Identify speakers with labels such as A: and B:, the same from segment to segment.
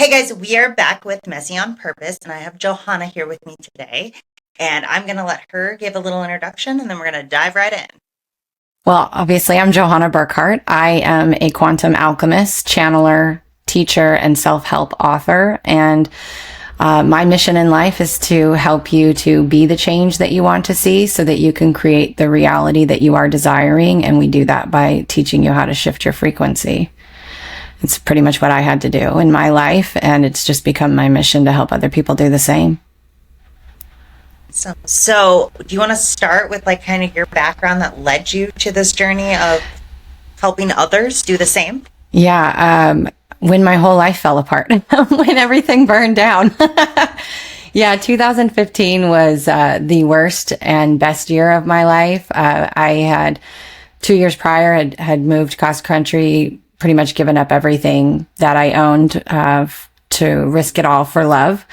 A: Hey guys, we are back with Messy on Purpose, and I have Johanna here with me today. And I'm going to let her give a little introduction, and then we're going to dive right in.
B: Well, obviously, I'm Johanna Burkhardt. I am a quantum alchemist, channeler, teacher, and self-help author. And my mission in life is to help you to be the change that you want to see so that you can create the reality that you are desiring. And we do that by teaching you how to shift your frequency. It's pretty much what I had to do in my life, and it's just become my mission to help other people do the same.
A: So do you want to start with like kind of your background that led you to this journey of helping others do the same?
B: Yeah, when my whole life fell apart, when everything burned down. Yeah, 2015 was the worst and best year of my life. I had 2 years prior had moved cross country, pretty much given up everything that I owned to risk it all for love.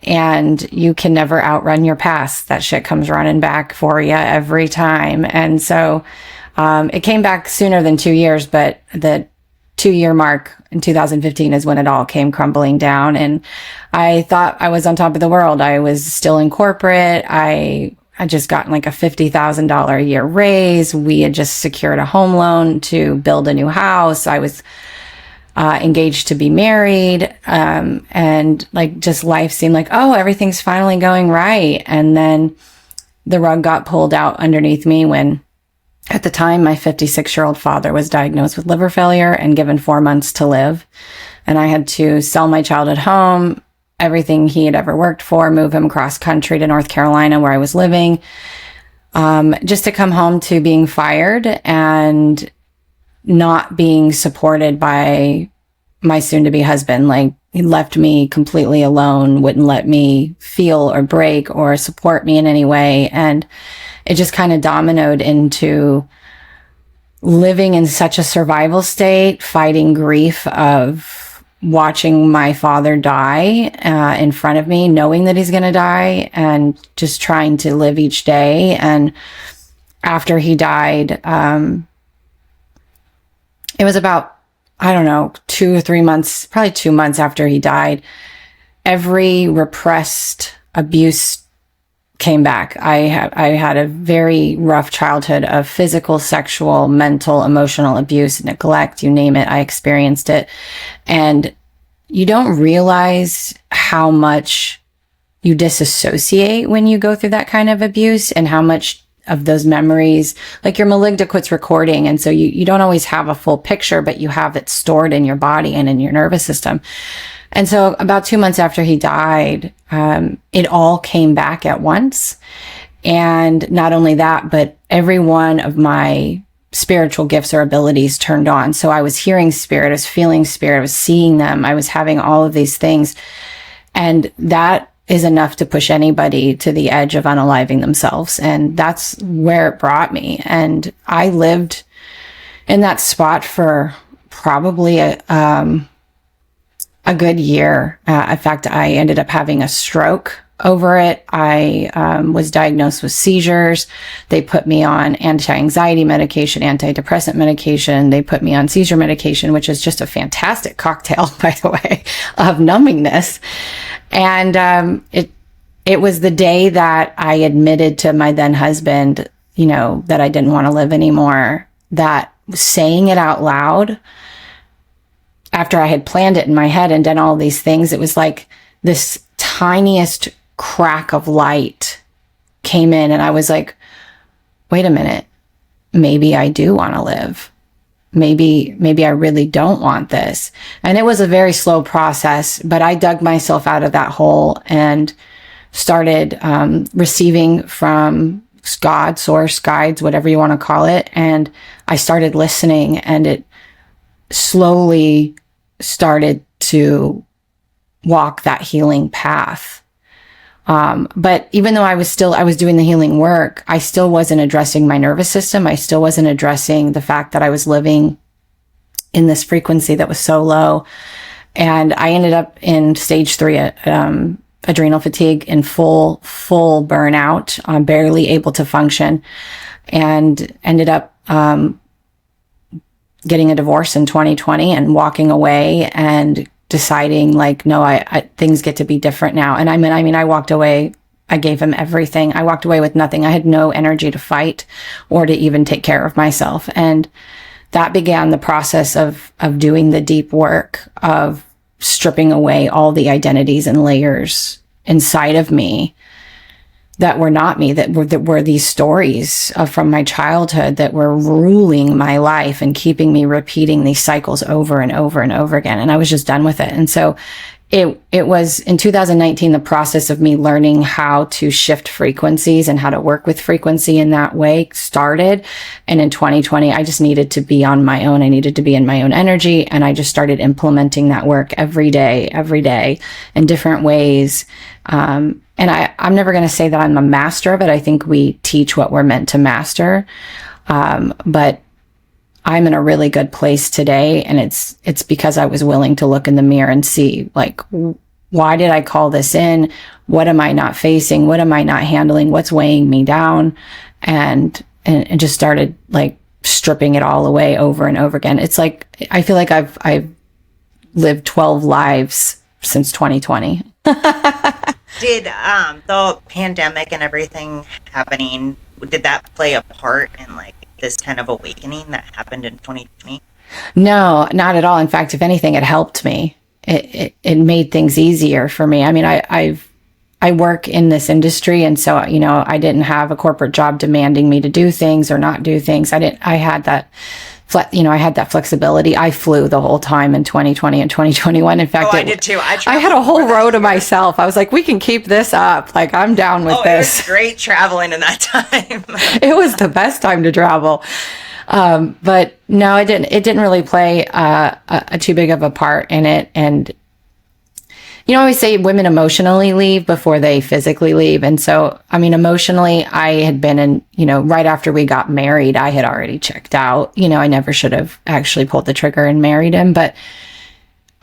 B: And you can never outrun your past. That shit comes running back for you every time. And so it came back sooner than 2 years, but the 2 year mark in 2015 is when it all came crumbling down. And I thought I was on top of the world. I was still in corporate. I just gotten like a $50,000 a year raise. We had just secured a home loan to build a new house. I was engaged to be married. And like just life seemed like, oh, everything's finally going right. And then the rug got pulled out underneath me when at the time my 56-year-old father was diagnosed with liver failure and given 4 months to live. And I had to sell my childhood home, everything he had ever worked for, move him cross country to North Carolina where I was living, just to come home to being fired and not being supported by my soon-to-be husband. Like, he left me completely alone, wouldn't let me feel or break or support me in any way. And it just kind of dominoed into living in such a survival state, fighting grief of watching my father die in front of me, knowing that he's going to die, and just trying to live each day. And after he died, it was about, I don't know, 2 or 3 months, probably 2 months after he died, every repressed abuse came back. I had a very rough childhood of physical, sexual, mental, emotional abuse, neglect, you name it. I experienced it. And you don't realize how much you disassociate when you go through that kind of abuse, and how much of those memories, like your amygdala quits recording. And so you don't always have a full picture, but you have it stored in your body and in your nervous system. And so about 2 months after he died, it all came back at once. And not only that, but every one of my spiritual gifts or abilities turned on. So I was hearing spirit, I was feeling spirit, I was seeing them, I was having all of these things. And that is enough to push anybody to the edge of unaliving themselves. And that's where it brought me. And I lived in that spot for probably a good year. In fact, I ended up having a stroke over it. I was diagnosed with seizures. They put me on anti-anxiety medication, antidepressant medication. They put me on seizure medication, which is just a fantastic cocktail, by the way, of numbingness. And it was the day that I admitted to my then husband, that I didn't want to live anymore, that saying it out loud, after I had planned it in my head and done all these things, it was like this tiniest crack of light came in, and I was like, wait a minute, maybe I do want to live. Maybe I really don't want this. And it was a very slow process, but I dug myself out of that hole and started receiving from God, source, guides, whatever you want to call it. And I started listening, and it slowly started to walk that healing path. But even though I was doing the healing work, I still wasn't addressing my nervous system. I still wasn't addressing the fact that I was living in this frequency that was so low. And I ended up in stage 3, adrenal fatigue, in full burnout, barely able to function, and ended up, getting a divorce in 2020 and walking away and deciding like, no, things get to be different now. And I walked away. I gave him everything. I walked away with nothing. I had no energy to fight or to even take care of myself. And that began the process of doing the deep work of stripping away all the identities and layers inside of me that were not me, that were these stories from my childhood that were ruling my life and keeping me repeating these cycles over and over and over again. And I was just done with it. And so it was in 2019, the process of me learning how to shift frequencies and how to work with frequency in that way started. And in 2020, I just needed to be on my own. I needed to be in my own energy. And I just started implementing that work every day in different ways. And I'm never going to say that I'm a master of it. I think we teach what we're meant to master. But I'm in a really good place today. And it's because I was willing to look in the mirror and see, like, why did I call this in? What am I not facing? What am I not handling? What's weighing me down? And just started like stripping it all away over and over again. It's like, I feel like I've lived 12 lives since 2020.
A: Did the pandemic and everything happening, did that play a part in like this kind of awakening that happened in 2020?
B: No, not at all. In fact, if anything, it helped me. It made things easier for me. I mean, I work in this industry, and so, you know, I didn't have a corporate job demanding me to do things or not do things. I had that flexibility. I flew the whole time in 2020 and 2021. In fact,
A: I did too.
B: I had a whole row to myself. I was like, we can keep this up. Like, I'm down with this.
A: It was great traveling in that time.
B: It was the best time to travel. But no, it didn't really play a too big of a part in it. And, you know, I always say women emotionally leave before they physically leave. And so, I mean, emotionally, I had been in, you know, right after we got married, I had already checked out. You know, I never should have actually pulled the trigger and married him, but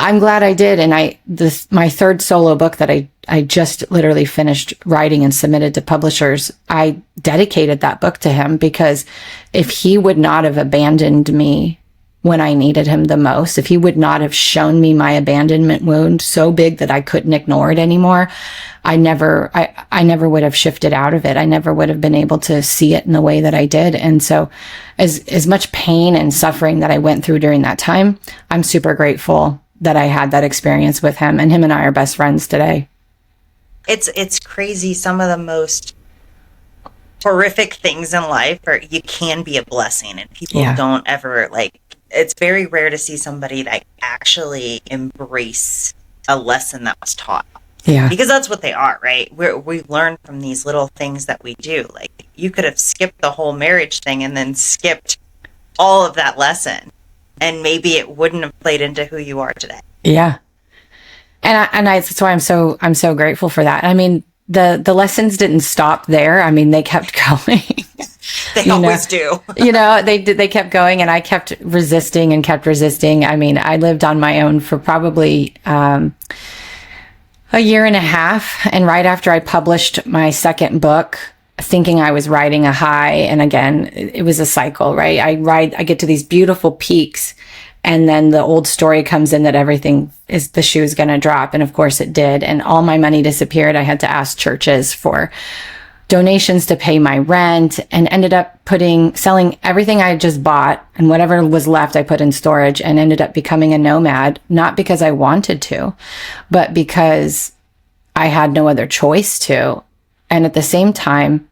B: I'm glad I did. And my third solo book that I just literally finished writing and submitted to publishers, I dedicated that book to him, because if he would not have abandoned me when I needed him the most, if he would not have shown me my abandonment wound so big that I couldn't ignore it anymore, I never would have shifted out of it. I never would have been able to see it in the way that I did. And so as much pain and suffering that I went through during that time, I'm super grateful that I had that experience with him, and him and I are best friends today.
A: It's crazy. Some of the most horrific things in life you can be a blessing, and people don't ever it's very rare to see somebody that actually embrace a lesson that was taught.
B: Yeah.
A: Because that's what they are, right? We learn from these little things that we do. Like, you could have skipped the whole marriage thing and then skipped all of that lesson, and maybe it wouldn't have played into who you are today.
B: Yeah. And that's why I'm so grateful for that. I mean, the lessons didn't stop there. I mean, they kept going.
A: They always do.
B: You know, they kept going, and I kept resisting and kept resisting. I mean, I lived on my own for probably a year and a half. And right after I published my second book, thinking I was riding a high, and again, it was a cycle, right? I get to these beautiful peaks, and then the old story comes in that the shoe is going to drop. And of course it did. And all my money disappeared. I had to ask churches for donations to pay my rent, and ended up selling everything I had just bought, and whatever was left I put in storage, and ended up becoming a nomad, not because I wanted to, but because I had no other choice to. And at the same time,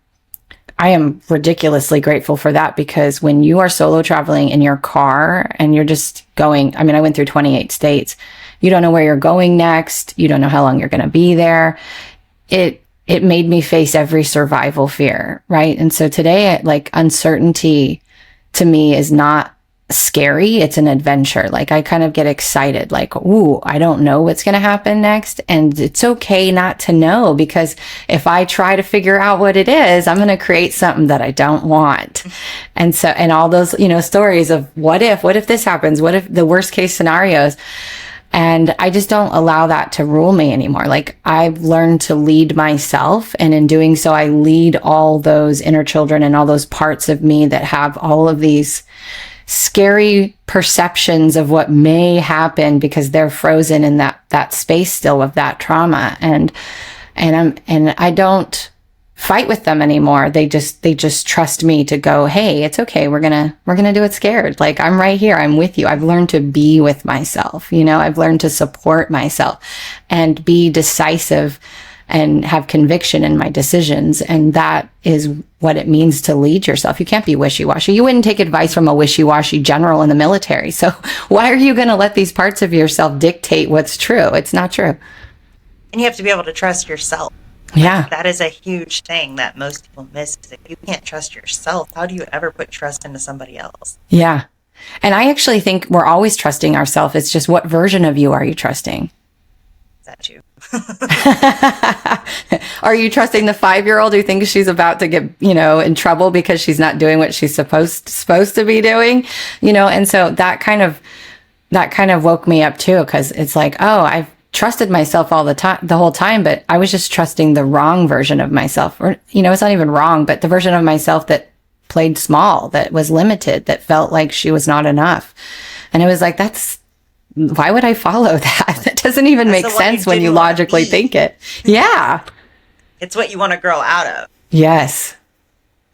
B: I am ridiculously grateful for that, because when you are solo traveling in your car and you're just going, I mean, I went through 28 states. You don't know where you're going next. You don't know how long you're going to be there. It made me face every survival fear, right? And so today, like, uncertainty to me is not scary. It's an adventure. Like, I kind of get excited, like, ooh, I don't know what's going to happen next. And it's okay not to know, because if I try to figure out what it is, I'm going to create something that I don't want. And so, and all those, you know, stories of what if this happens? What if the worst case scenarios? And I just don't allow that to rule me anymore. Like, I've learned to lead myself, and in doing so, I lead all those inner children and all those parts of me that have all of these scary perceptions of what may happen because they're frozen in that space still of that trauma. And I don't fight with them anymore. They just trust me to go, hey, it's okay. We're going to do it scared. Like, I'm right here. I'm with you. I've learned to be with myself. I've learned to support myself and be decisive and have conviction in my decisions. And that is what it means to lead yourself. You can't be wishy-washy. You wouldn't take advice from a wishy-washy general in the military. So why are you going to let these parts of yourself dictate what's true? It's not true.
A: And you have to be able to trust yourself.
B: Yeah.
A: That is a huge thing that most people miss. If you can't trust yourself, how do you ever put trust into somebody else?
B: Yeah. And I actually think we're always trusting ourselves. It's just, what version of you are you trusting?
A: Is that you?
B: Are you trusting the 5-year-old who thinks she's about to get, in trouble because she's not doing what she's supposed to be doing? And so that kind of woke me up too, because it's like, oh, I've trusted myself the whole time, but I was just trusting the wrong version of myself. Or, it's not even wrong, but the version of myself that played small, that was limited, that felt like she was not enough. And it was like, why would I follow that? That doesn't even make sense when you logically think it. Yeah.
A: It's what you want to grow out of.
B: Yes.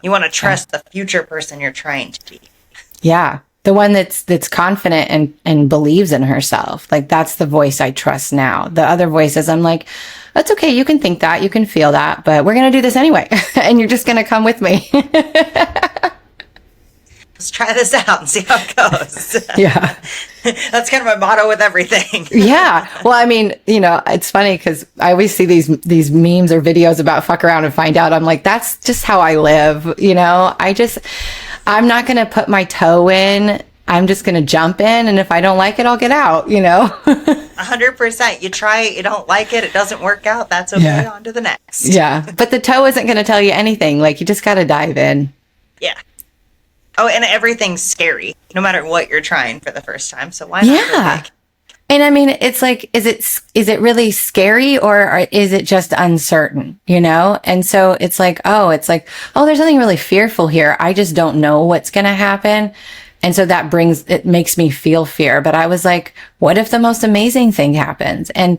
A: You want to trust the future person you're trying to be.
B: Yeah. The one that's confident and believes in herself. Like, that's the voice I trust now. The other voices, I'm like, that's okay. You can think that, you can feel that, but we're going to do this anyway. And you're just going to come with me.
A: Let's try this out and see how it goes.
B: Yeah.
A: That's kind of my motto with everything.
B: Yeah. Well, I mean, it's funny because I always see these memes or videos about fuck around and find out. I'm like, that's just how I live. I'm not going to put my toe in. I'm just going to jump in. And if I don't like it, I'll get out,
A: 100%. You try it, you don't like it, it doesn't work out. That's okay. Yeah. On to the next.
B: Yeah. But the toe isn't going to tell you anything. Like, you just got to dive in.
A: Yeah. Oh, and everything's scary, no matter what you're trying for the first time. So why not?
B: Yeah. And I mean, it's like, is it really scary, or is it just uncertain, And so it's like, oh, there's something really fearful here. I just don't know what's going to happen. And so it makes me feel fear. But I was like, what if the most amazing thing happens? And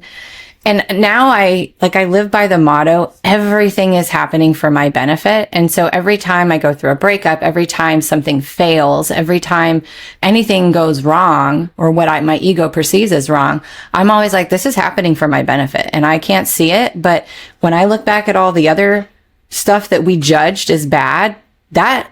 B: now I live by the motto, everything is happening for my benefit. And so every time I go through a breakup, every time something fails, every time anything goes wrong, or what my ego perceives as wrong, I'm always like, this is happening for my benefit. And I can't see it. But when I look back at all the other stuff that we judged as bad, that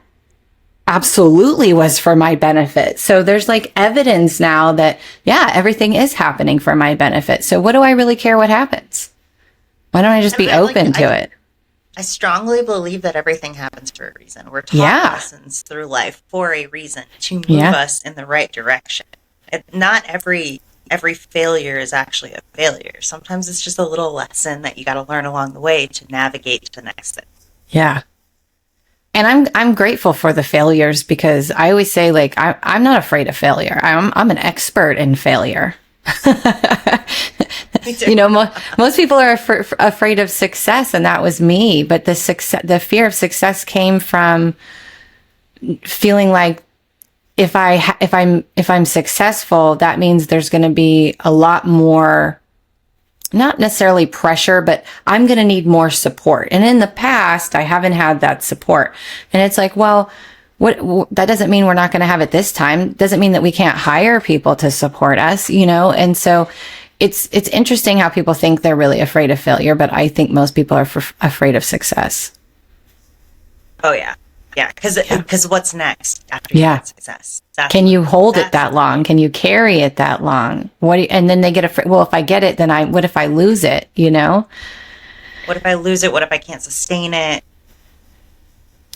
B: absolutely was for my benefit. So there's like evidence now that, yeah, everything is happening for my benefit. So what do I really care what happens? Why don't I just be open to it?
A: I strongly believe that everything happens for a reason. We're taught lessons through life for a reason, to move us in the right direction. Not every failure is actually a failure. Sometimes it's just a little lesson that you got to learn along the way to navigate to the next thing.
B: Yeah. And I'm grateful for the failures, because I always say, like, I'm not afraid of failure. I'm an expert in failure. Most people are afraid of success, and that was me. But the fear of success came from feeling like if I'm successful, that means there's going to be a lot more, not necessarily pressure, but I'm going to need more support. And in the past, I haven't had that support. And it's like, well, that doesn't mean we're not going to have it this time. Doesn't mean that we can't hire people to support us, And so it's interesting how people think they're really afraid of failure, but I think most people are afraid of success.
A: Oh yeah. Yeah, because what's next after you get success?
B: Can you hold it that long? Can you carry it that long? And then they get afraid. Well, if I get it, then what if I lose it?
A: What if I lose it? What if I can't sustain it?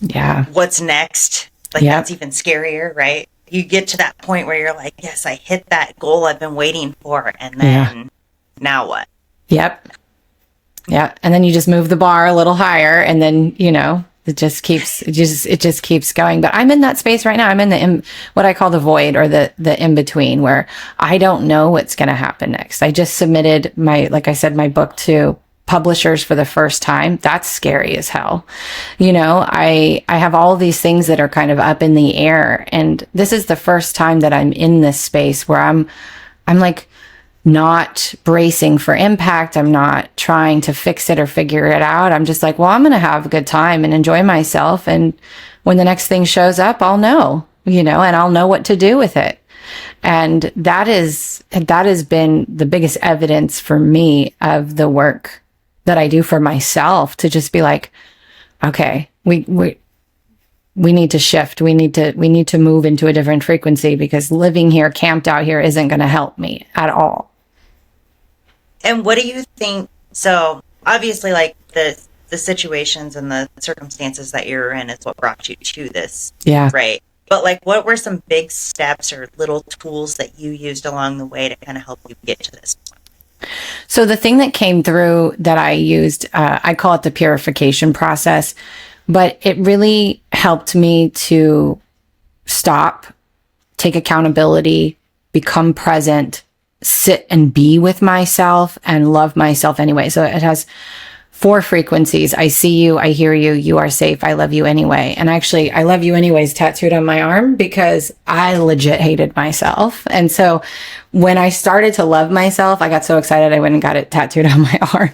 B: Yeah.
A: What's next? That's even scarier, right? You get to that point where you're like, yes, I hit that goal I've been waiting for, and then now what?
B: Yep. Yeah, and then you just move the bar a little higher, and then it just keeps going. But I'm in that space right now. I'm in what I call the void, or the in between, where I don't know what's going to happen next. I just submitted my book to publishers for the first time, that's scary as hell. You know, I have all these things that are kind of up in the air, and this is the first time that I'm in this space where I'm like not bracing for impact. I'm not trying to fix it or figure it out. I'm just like, well, I'm going to have a good time and enjoy myself, and when the next thing shows up, I'll know, you know, and I'll know what to do with it. And that has been the biggest evidence for me of the work that I do for myself, to just be like, okay, we need to shift. We need to move into a different frequency, because living here, camped out here, isn't going to help me at all.
A: And what do you think? So obviously, like the situations and the circumstances that you're in is what brought you to this.
B: Yeah.
A: Right. But like, what were some big steps or little tools that you used along the way to kind of help you get to this point?
B: So the thing that came through that I used, I call it the purification process, but it really helped me to stop, take accountability, become present, sit and be with myself, and love myself anyway. So it has 4 frequencies. I see you, I hear you, you are safe, I love you anyway. And actually, I love you anyways tattooed on my arm because I legit hated myself. And so when I started to love myself, I got so excited I went and got it tattooed on my arm.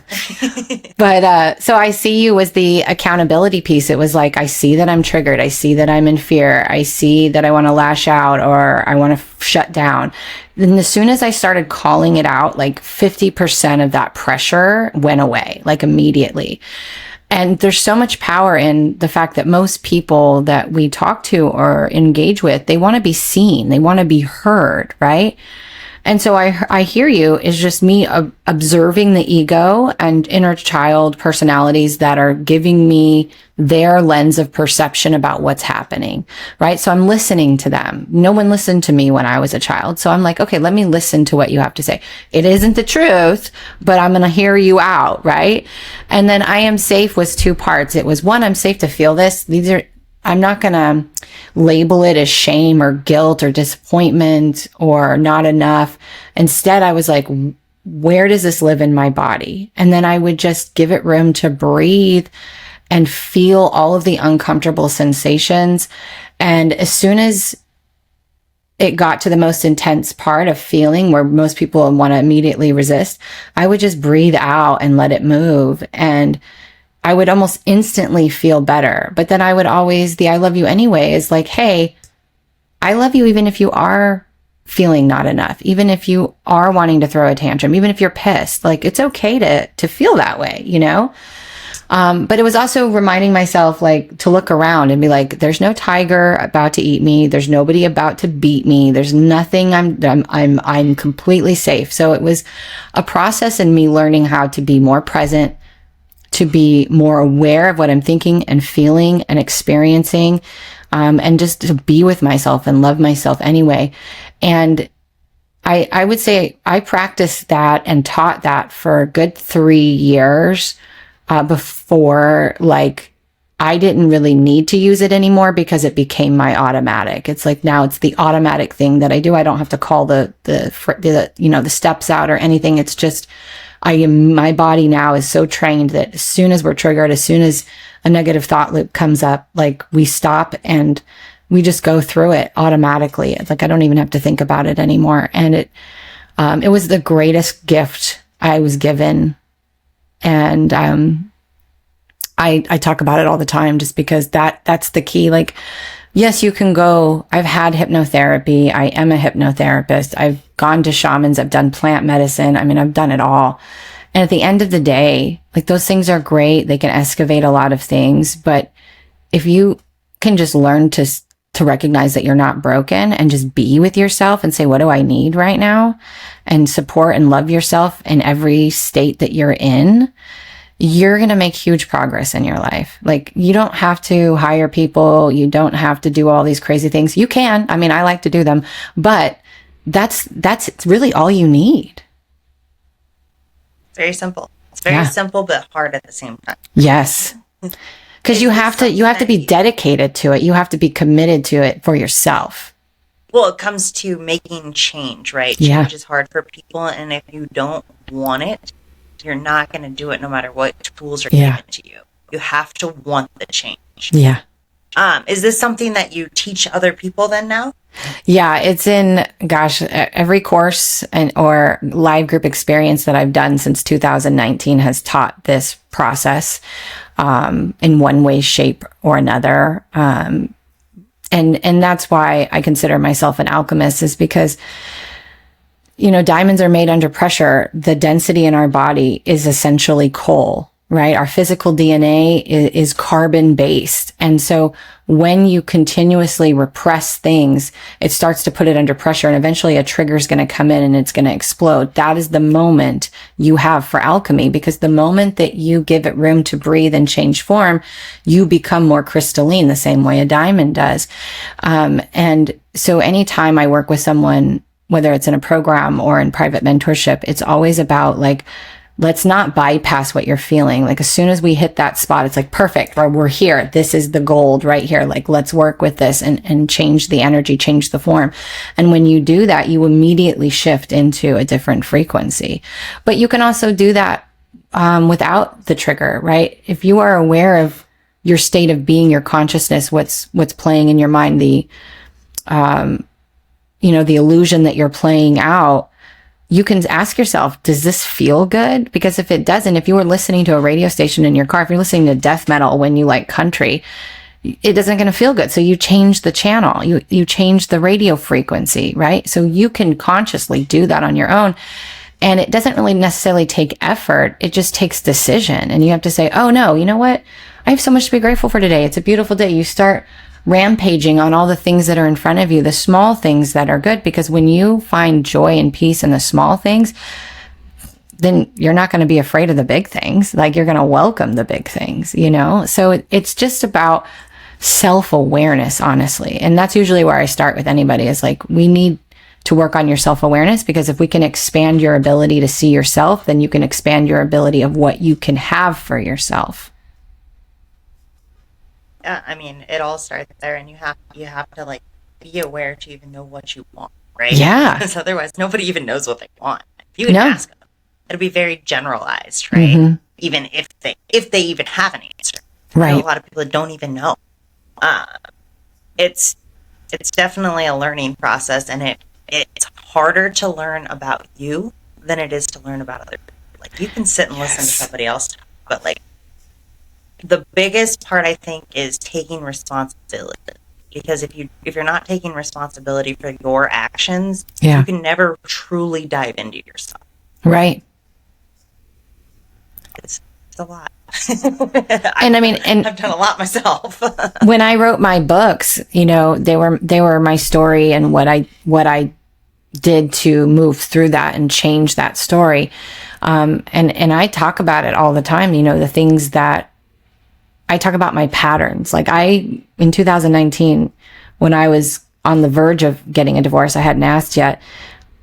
B: But so I see you was the accountability piece. It was like, I see that I'm triggered. I see that I'm in fear. I see that I want to lash out or I want to shut down. Then as soon as I started calling it out, like 50% of that pressure went away, like immediately. And there's so much power in the fact that most people that we talk to or engage with, they want to be seen. They want to be heard, right? And so I hear you is just me observing the ego and inner child personalities that are giving me their lens of perception about what's happening, right? So I'm listening to them. No one listened to me when I was a child. So I'm like, okay, let me listen to what you have to say. It isn't the truth, but I'm going to hear you out, right? And then I am safe was 2 parts. It was 1, I'm safe to feel this. I'm not going to label it as shame or guilt or disappointment or not enough. Instead, I was like, where does this live in my body? And then I would just give it room to breathe and feel all of the uncomfortable sensations. And as soon as it got to the most intense part of feeling where most people want to immediately resist, I would just breathe out and let it move. And I would almost instantly feel better. But then I would always, the I love you anyway is like, hey, I love you even if you are feeling not enough, even if you are wanting to throw a tantrum, even if you're pissed, like it's okay to feel that way, you know? But it was also reminding myself like to look around and be like, there's no tiger about to eat me. There's nobody about to beat me. There's nothing. I'm completely safe. So it was a process in me learning how to be more present, to be more aware of what I'm thinking and feeling and experiencing, and just to be with myself and love myself anyway. And I would say I practiced that and taught that for a good 3 years before, like, I didn't really need to use it anymore because it became my automatic. It's like now it's the automatic thing that I do. I don't have to call the steps out or anything. It's just my body now is so trained that as soon as we're triggered, as soon as a negative thought loop comes up, like we stop and we just go through it automatically. It's like I don't even have to think about it anymore. And it was the greatest gift I was given. And I talk about it all the time just because that's the key. Like, yes, you can go. I've had hypnotherapy. I am a hypnotherapist. I've gone to shamans. I've done plant medicine. I mean, I've done it all. And at the end of the day, like those things are great. They can excavate a lot of things. But if you can just learn to recognize that you're not broken and just be with yourself and say, what do I need right now? And support and love yourself in every state that you're in, you're going to make huge progress in your life. Like you don't have to hire people. You don't have to do all these crazy things. You can. I mean, I like to do them, but that's really all you need.
A: It's very simple. It's very simple, but hard at the same time.
B: Yes. Because you have to be dedicated to it. You have to be committed to it for yourself.
A: Well, it comes to making change, right?
B: Yeah.
A: Change is hard for people. And if you don't want it, You're not going to do it no matter what tools are
B: Yeah.
A: given to you. You have to want the change.
B: Yeah.
A: Is this something that you teach other people then now?
B: Yeah, it's in, gosh, every course or live group experience that I've done since 2019 has taught this process in one way, shape, or another. And that's why I consider myself an alchemist, is because, you know, diamonds are made under pressure. The density in our body is essentially coal, right? Our physical DNA is carbon based. And so when you continuously repress things, it starts to put it under pressure, and eventually a trigger is going to come in and it's going to explode. That is the moment you have for alchemy, because the moment that you give it room to breathe and change form, you become more crystalline, the same way a diamond does. And so anytime I work with someone, whether it's in a program or in private mentorship, it's always about like, let's not bypass what you're feeling. Like as soon as we hit that spot, it's like, perfect, or we're here. This is the gold right here. Like, let's work with this and change the energy, change the form. And when you do that, you immediately shift into a different frequency. But you can also do that without the trigger, right? If you are aware of your state of being, your consciousness, what's playing in your mind, the illusion that you're playing out, you can ask yourself, does this feel good? Because if it doesn't, if you were listening to a radio station in your car, if you're listening to death metal when you like country, it isn't going to feel good. So you change the channel, you change the radio frequency, right? So you can consciously do that on your own. And it doesn't really necessarily take effort. It just takes decision. And you have to say, oh no, you know what? I have so much to be grateful for today. It's a beautiful day. You start rampaging on all the things that are in front of you, the small things that are good, because when you find joy and peace in the small things, then you're not going to be afraid of the big things. Like, you're going to welcome the big things, you know? So it's just about self-awareness, honestly. And that's usually where I start with anybody, is like, we need to work on your self-awareness, because if we can expand your ability to see yourself, then you can expand your ability of what you can have for yourself.
A: Yeah, I mean, it all starts there, and you have to like be aware to even know what you want, right?
B: Yeah.
A: Because otherwise, nobody even knows what they want. If you can ask them, it'll be very generalized, right?
B: Mm-hmm.
A: Even if they even have an answer,
B: right?
A: I know a lot of people that don't even know. It's definitely a learning process, and it's harder to learn about you than it is to learn about other people. Like, you can sit and listen to somebody else, but like, the biggest part, I think, is taking responsibility. Because if you're not taking responsibility for your actions, you can never truly dive into yourself.
B: Right.
A: It's a lot.
B: And I mean, and
A: I've done a lot myself.
B: When I wrote my books, you know, they were my story and what I did to move through that and change that story. And I talk about it all the time, you know, the things that I talk about, my patterns. Like, in 2019, when I was on the verge of getting a divorce, I hadn't asked yet,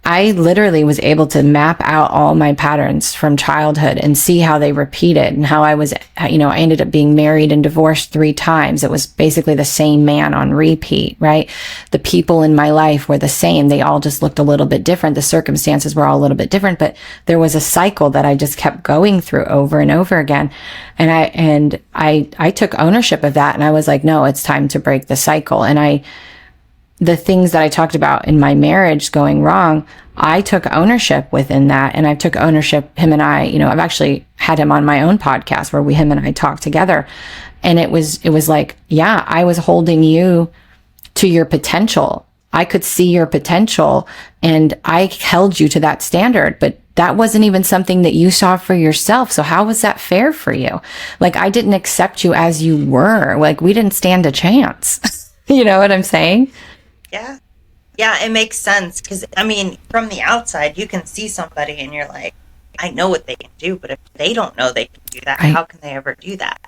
B: I literally was able to map out all my patterns from childhood and see how they repeated, and how I was, you know, I ended up being married and divorced 3 times. It was basically the same man on repeat, right? The people in my life were the same. They all just looked a little bit different. The circumstances were all a little bit different, but there was a cycle that I just kept going through over and over again. And I took ownership of that, and I was like, no, it's time to break the cycle. And the things that I talked about in my marriage going wrong, I took ownership within that. And I took ownership, him and I, you know, I've actually had him on my own podcast where him and I talk together. And it was like, yeah, I was holding you to your potential. I could see your potential, and I held you to that standard, but that wasn't even something that you saw for yourself. So how was that fair for you? Like, I didn't accept you as you were. Like, we didn't stand a chance. You know what I'm saying?
A: Yeah. Yeah, it makes sense. Because, I mean, from the outside, you can see somebody and you're like, I know what they can do, but if they don't know they can do that, how can they ever do that?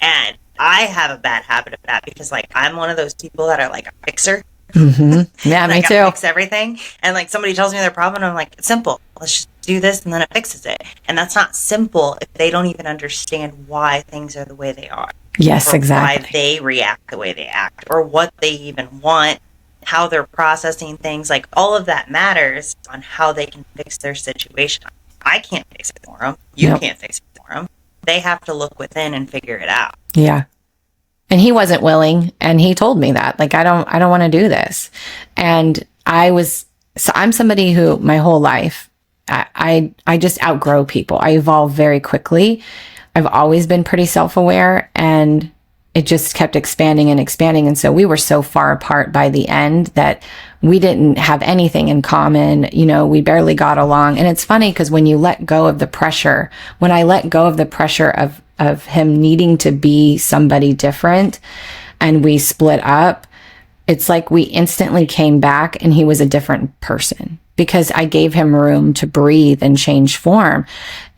A: And I have a bad habit of that, because, like, I'm one of those people that are like a fixer.
B: Mm-hmm. Yeah,
A: like,
B: me too.
A: I fix everything. And, like, somebody tells me their problem, and I'm like, it's simple. Let's just do this, and then it fixes it. And that's not simple if they don't even understand why things are the way they are.
B: Yes, exactly.
A: Why they react the way they act, or what they even want, how they're processing things. Like, all of that matters on how they can fix their situation. I can't fix it for them. You
B: Nope.
A: can't fix it for them. They have to look within and figure it out.
B: Yeah. And he wasn't willing. And he told me that, like, I don't want to do this. And I'm somebody who my whole life, I just outgrow people. I evolve very quickly. I've always been pretty self-aware, and it just kept expanding and expanding. And so we were so far apart by the end that we didn't have anything in common. You know, we barely got along. And it's funny because when you let go of the pressure, when I let go of the pressure of him needing to be somebody different and we split up, it's like we instantly came back and he was a different person because I gave him room to breathe and change form.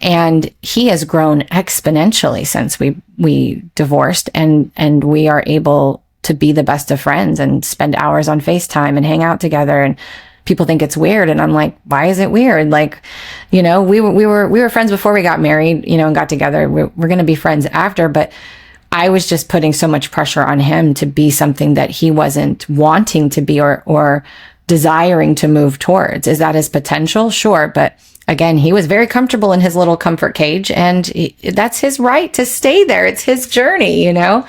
B: And he has grown exponentially since we divorced, and we are able to be the best of friends and spend hours on FaceTime and hang out together. And people think it's weird. And I'm like, why is it weird? Like, you know, we were friends before we got married, you know, and got together. We're going to be friends after, but I was just putting so much pressure on him to be something that he wasn't wanting to be or desiring to move towards. Is that his potential? Sure. But again, he was very comfortable in his little comfort cage, and that's his right to stay there. It's his journey, you know?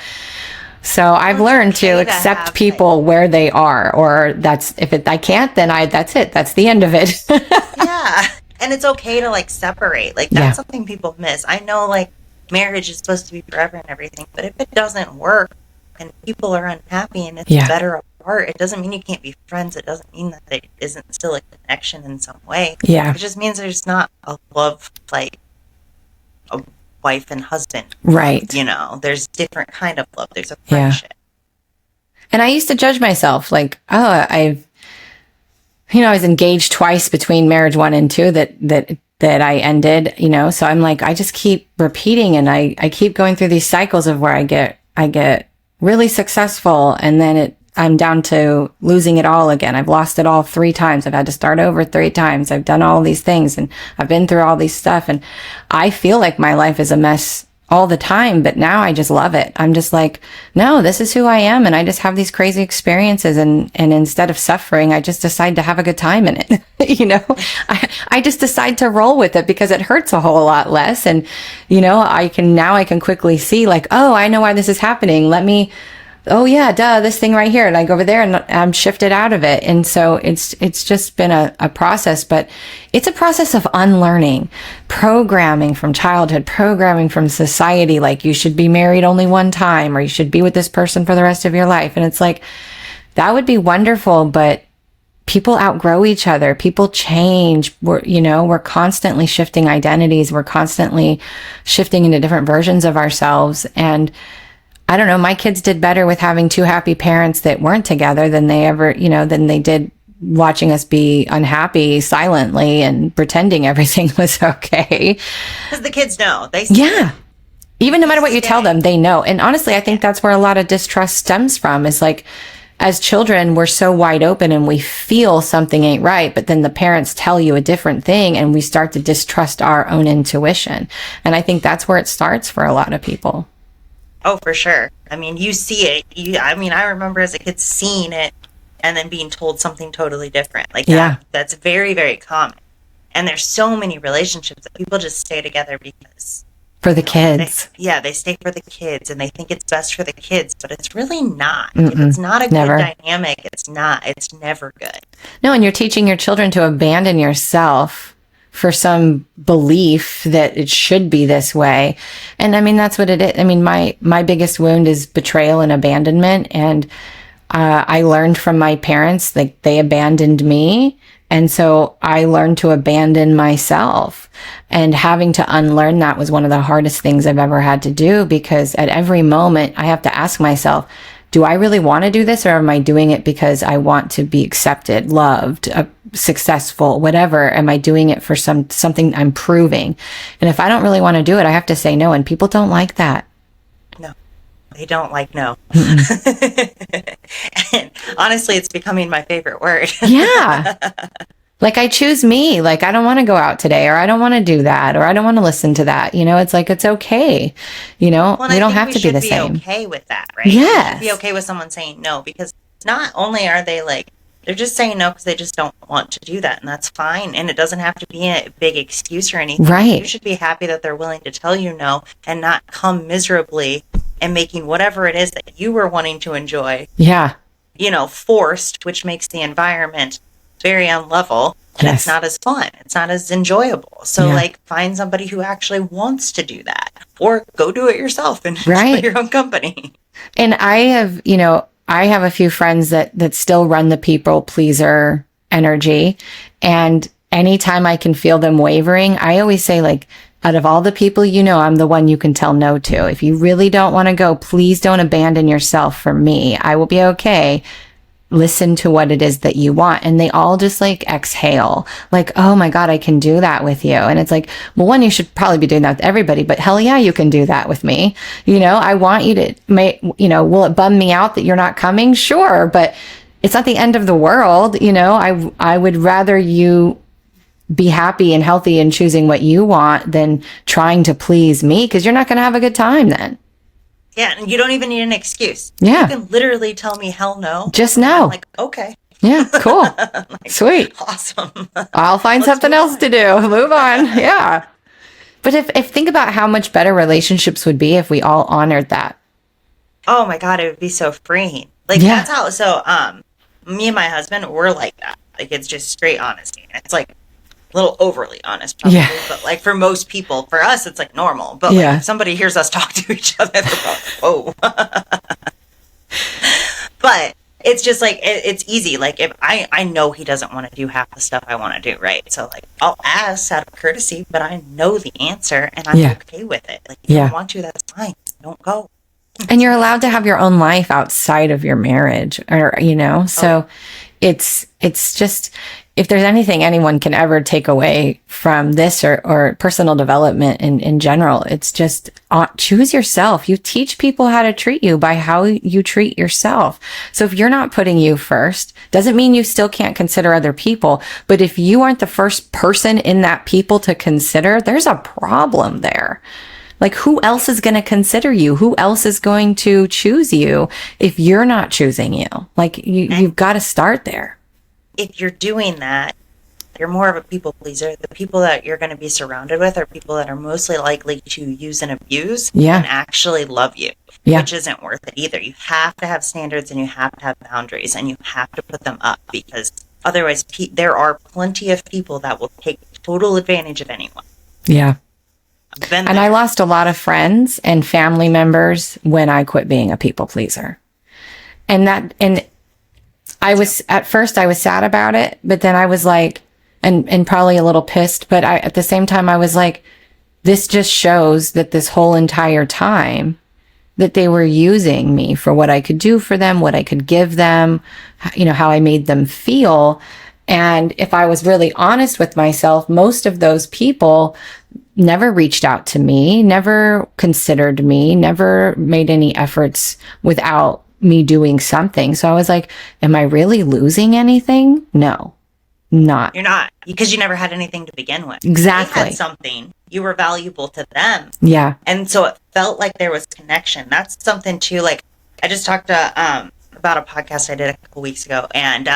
B: So I've learned to accept people where they are, or I can't, then that's it. That's the end of it.
A: Yeah. And it's okay to like separate. Like that's something people miss. I know like marriage is supposed to be forever and everything, but if it doesn't work and people are unhappy and it's better apart, it doesn't mean you can't be friends. It doesn't mean that it isn't still a connection in some way.
B: Yeah.
A: It just means there's not a love like a wife and husband.
B: Right.
A: You know, there's different kind of love. There's a friendship.
B: And I used to judge myself like, oh, I was engaged twice between marriage 1 and 2 that I ended, you know, so I'm like, I just keep repeating, and I keep going through these cycles of where I get really successful, and then I'm down to losing it all again. I've lost it all 3 times. I've had to start over 3 times. I've done all these things, and I've been through all these stuff, and I feel like my life is a mess all the time, but now I just love it. I'm just like, no, this is who I am. And I just have these crazy experiences. And instead of suffering, I just decide to have a good time in it. You know, I just decide to roll with it because it hurts a whole lot less. And, you know, I can quickly see like, oh, I know why this is happening. Oh yeah, this thing right here. And I go over there and I'm shifted out of it. And so it's just been a process, but it's a process of unlearning, programming from childhood, programming from society. Like you should be married only one time, or you should be with this person for the rest of your life. And it's like, that would be wonderful, but people outgrow each other. People change. We're constantly shifting identities. We're constantly shifting into different versions of ourselves. And I don't know, my kids did better with having 2 happy parents that weren't together than they did watching us be unhappy silently and pretending everything was okay.
A: Because the kids know.
B: Even no matter what you tell them, they know. And honestly, I think that's where a lot of distrust stems from, is like, as children, we're so wide open and we feel something ain't right, but then the parents tell you a different thing and we start to distrust our own intuition. And I think that's where it starts for a lot of people.
A: Oh, for sure. I mean, you see it. I remember as a kid seeing it and then being told something totally different. Like that's very, very common. And there's so many relationships that people just stay together because
B: for the kids.
A: They stay for the kids and they think it's best for the kids, but it's really not. If it's not a good dynamic, it's never good.
B: No, and you're teaching your children to abandon yourself for some belief that it should be this way. And I mean, that's what it is. I mean, my biggest wound is betrayal and abandonment. And I learned from my parents, like they abandoned me. And so I learned to abandon myself, and having to unlearn that was one of the hardest things I've ever had to do, because at every moment I have to ask myself, do I really want to do this, or am I doing it because I want to be accepted, loved, successful, whatever? Am I doing it for something I'm proving? And if I don't really want to do it, I have to say no. And people don't like that.
A: No, they don't like no. And honestly, it's becoming my favorite word.
B: Yeah. Like I choose me, like I don't want to go out today, or I don't want to do that, or I don't want to listen to that. You know, it's like, it's okay. You know, we don't have to be the same.
A: Okay with that, right?
B: Yes.
A: We should be okay with someone saying no, because not only are they like They're just saying no because they just don't want to do that, and that's fine. And it doesn't have to be a big excuse or anything.
B: Right.
A: You should be happy that they're willing to tell you no and not come miserably and making whatever it is that you were wanting to enjoy,
B: Yeah.
A: Forced, which makes the environment very unlevel, and
B: Yes.
A: it's not as fun. It's not as enjoyable. So,
B: Yeah.
A: find somebody who actually wants to do that, or go do it yourself and
B: Right.
A: enjoy your own company.
B: And I have a few friends that still run the people pleaser energy. And anytime I can feel them wavering, I always say, like, out of all the people, I'm the one you can tell no to. If you really don't want to go, please don't abandon yourself for me. I will be okay. Listen to what it is that you want. And they all just exhale, like, oh my God, I can do that with you. And it's like, well, one, you should probably be doing that with everybody, but hell yeah, you can do that with me. I want you to will it bum me out that you're not coming? Sure. But it's not the end of the world. I would rather you be happy and healthy and choosing what you want than trying to please me, because you're not going to have a good time then.
A: Yeah, and you don't even need an excuse.
B: Yeah.
A: You can literally tell me hell no.
B: Just no.
A: I'm like, okay.
B: Yeah, cool. Sweet.
A: Awesome.
B: I'll find something else to do. Move on. Yeah. But if think about how much better relationships would be if we all honored that.
A: Oh my God, it would be so freeing.
B: Yeah.
A: That's how, me and my husband, we're like that. It's just straight honesty. It's a little overly honest, probably.
B: Yeah.
A: But for most people, for us, it's normal. But if somebody hears us talk to each other, they're like, whoa. But it's just it's easy. If I know he doesn't want to do half the stuff I want to do, right? So I'll ask out of courtesy, but I know the answer and I'm okay with it. If you don't want to, that's fine. Don't go.
B: And you're allowed to have your own life outside of your marriage, or so it's just, if there's anything anyone can ever take away from this or personal development in general, it's just choose yourself. You teach people how to treat you by how you treat yourself. So if you're not putting you first, doesn't mean you still can't consider other people. But if you aren't the first person in that people to consider, there's a problem there. Who else is going to consider you? Who else is going to choose you if you're not choosing you? You've got to start there.
A: If you're doing that, you're more of a people pleaser. The people that you're going to be surrounded with are people that are mostly likely to use and abuse and actually love you, which isn't worth it either. You have to have standards and you have to have boundaries and you have to put them up, because otherwise there are plenty of people that will take total advantage of anyone.
B: Yeah. And I lost a lot of friends and family members when I quit being a people pleaser. And I was, at first I was sad about it, but then I was and probably a little pissed, but at the same time I was this just shows that this whole entire time that they were using me for what I could do for them, what I could give them, how I made them feel. And if I was really honest with myself, most of those people never reached out to me, never considered me, never made any efforts without me doing something. So I was like, am I really losing anything? No, not.
A: You're not, because you never had anything to begin with.
B: Exactly.
A: You had something. You were valuable to them.
B: Yeah.
A: And so it felt like there was connection. That's something too. I just talked to, about a podcast I did a couple weeks ago, and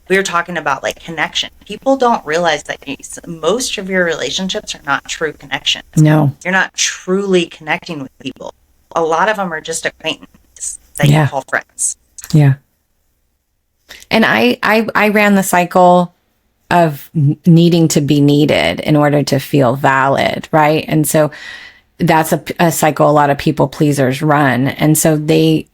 A: we were talking about connection. People don't realize that most of your relationships are not true connections.
B: No.
A: You're not truly connecting with people. A lot of them are just acquaintances that you call friends.
B: Yeah. And I ran the cycle of needing to be needed in order to feel valid, right? And so that's a cycle a lot of people pleasers run. And so they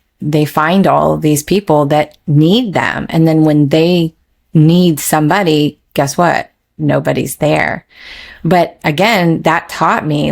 B: find all of these people that need them. And then when they need somebody, guess what? Nobody's there. But again, that taught me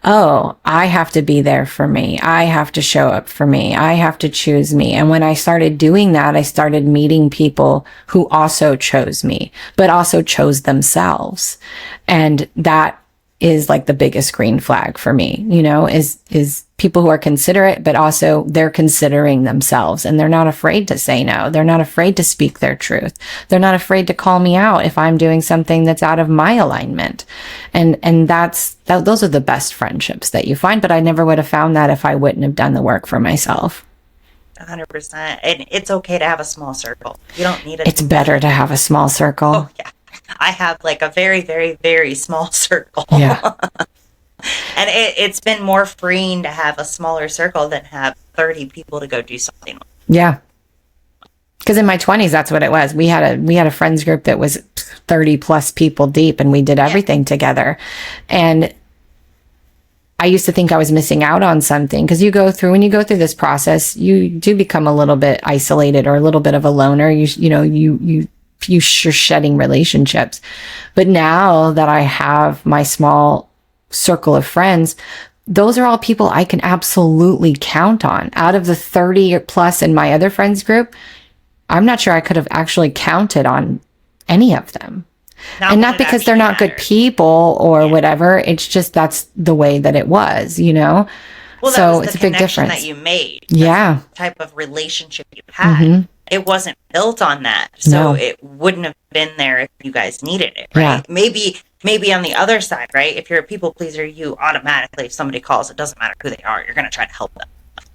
B: oh, I have to be there for me. I have to show up for me. I have to choose me. And when I started doing that, I started meeting people who also chose me, but also chose themselves. And that is the biggest green flag for me, is people who are considerate, but also they're considering themselves and they're not afraid to say no. They're not afraid to speak their truth. They're not afraid to call me out if I'm doing something that's out of my alignment. And those are the best friendships that you find, but I never would have found that if I wouldn't have done the work for myself.
A: 100%. And it's okay to have a small circle. You don't need
B: It's better to have a small circle.
A: Oh, yeah. I have like a very, very, very small circle.
B: Yeah.
A: And it's been more freeing to have a smaller circle than have 30 people to go do something with.
B: Yeah. Because in my 20s, that's what it was. We had a friends group that was 30 plus people deep, and we did everything together. And I used to think I was missing out on something, because when you go through this process, you do become a little bit isolated or a little bit of a loner. You're shedding relationships. But now that I have my small circle of friends, those are all people I can absolutely count on. Out of the 30 plus in my other friends group, I'm not sure I could have actually counted on any of them. And not because they're not good people or whatever. It's just that's the way that it was, Well, so it's a big difference
A: that you made.
B: Yeah.
A: The type of relationship you had. Mm-hmm. It wasn't built on that. So it wouldn't have been there if you guys needed it, right? Yeah. Maybe on the other side, right? If you're a people pleaser, you automatically, if somebody calls, it doesn't matter who they are, you're going to try to help them.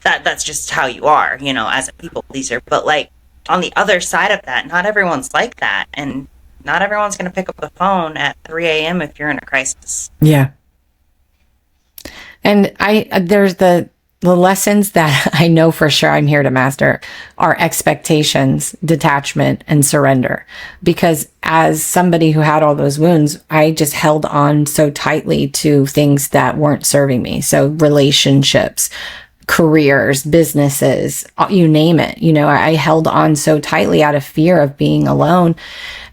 A: That's just how you are, as a people pleaser. But like on the other side of that, not everyone's like that. And not everyone's going to pick up the phone at 3 a.m. if you're in a crisis.
B: Yeah. And there's the lessons that I know for sure I'm here to master are expectations, detachment, and surrender. Because as somebody who had all those wounds, I just held on so tightly to things that weren't serving me. So relationships, careers, businesses, you name it. I held on so tightly out of fear of being alone.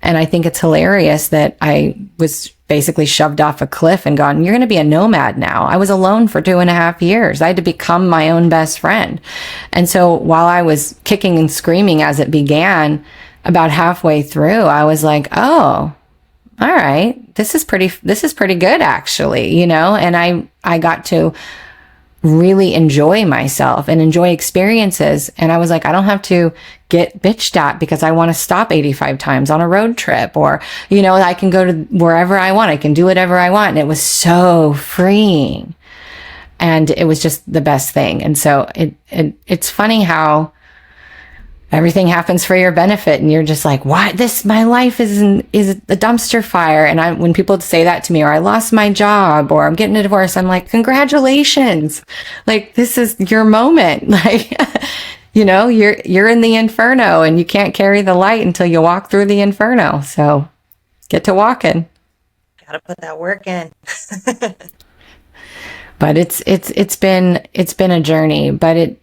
B: And I think it's hilarious that I was basically shoved off a cliff and gone, you're going to be a nomad now. I was alone for 2.5 years. I had to become my own best friend. And so while I was kicking and screaming as it began, about halfway through, I was like, oh, all right, this is pretty good actually, and I got to really enjoy myself and enjoy experiences. And I was like, I don't have to get bitched at because I want to stop 85 times on a road trip, or, I can go to wherever I want. I can do whatever I want. And it was so freeing. And it was just the best thing. And so it's funny how everything happens for your benefit, and you're just like, why my life is a dumpster fire. And when people say that to me, or I lost my job, or I'm getting a divorce, I'm like, congratulations. Like, this is your moment. Like, you're in the inferno, and you can't carry the light until you walk through the inferno. So get to walking.
A: Gotta put that work in.
B: But it's been a journey, but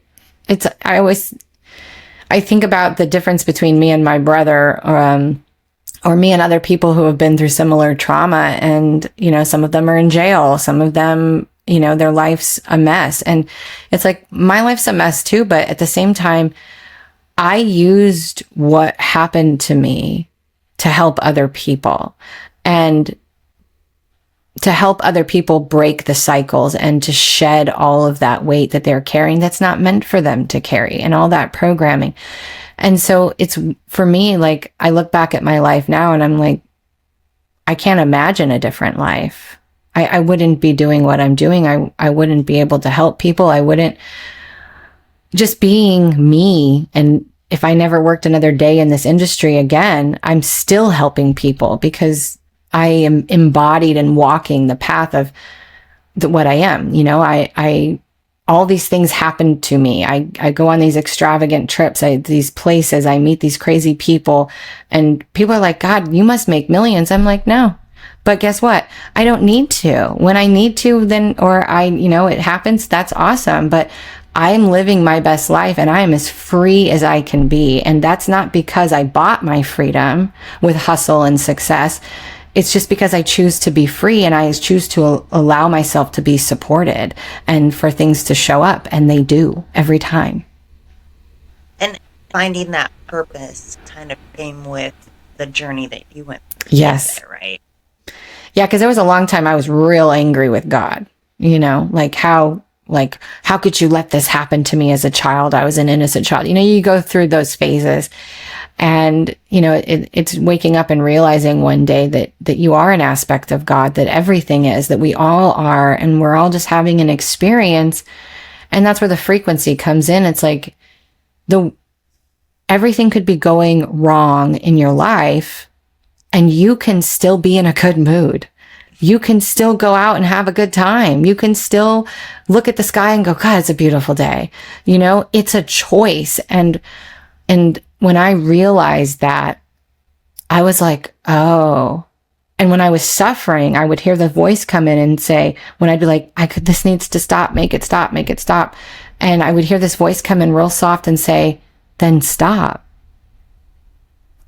B: I think about the difference between me and my brother, or me and other people who have been through similar trauma. And, some of them are in jail. Some of them, their life's a mess. And it's like, my life's a mess too. But at the same time, I used what happened to me to help other people, and to help other people break the cycles and to shed all of that weight that they're carrying that's not meant for them to carry, and all that programming. And so it's, for me, like, I look back at my life now and I'm like, I can't imagine a different life. I wouldn't be doing what I'm doing. I wouldn't be able to help people. I wouldn't, just being me. And if I never worked another day in this industry again, I'm still helping people because I am embodied and walking the path of what I am. I all these things happen to me. I go on these extravagant trips, these places, I meet these crazy people, and people are like, God, you must make millions. I'm like, no, but guess what? I don't need to. When I need to, then, or it happens, that's awesome. But I'm living my best life, and I am as free as I can be. And that's not because I bought my freedom with hustle and success. It's just because I choose to be free, and I choose to allow myself to be supported and for things to show up, and they do every time.
A: And finding that purpose kind of came with the journey that you went through.
B: Yes.
A: Together, right?
B: Yeah, because there was a long time I was real angry with God. How could you let this happen to me as a child? I was an innocent child. You go through those phases. And, it's waking up and realizing one day that you are an aspect of God, that everything is, that we all are, and we're all just having an experience. And that's where the frequency comes in. It's like, everything could be going wrong in your life and you can still be in a good mood. You can still go out and have a good time. You can still look at the sky and go, God, it's a beautiful day. You know, it's a choice. And when I realized that, I was like, oh. And when I was suffering, I would hear the voice come in and say, when I'd be like, this needs to stop, make it stop, make it stop. And I would hear this voice come in real soft and say, then stop.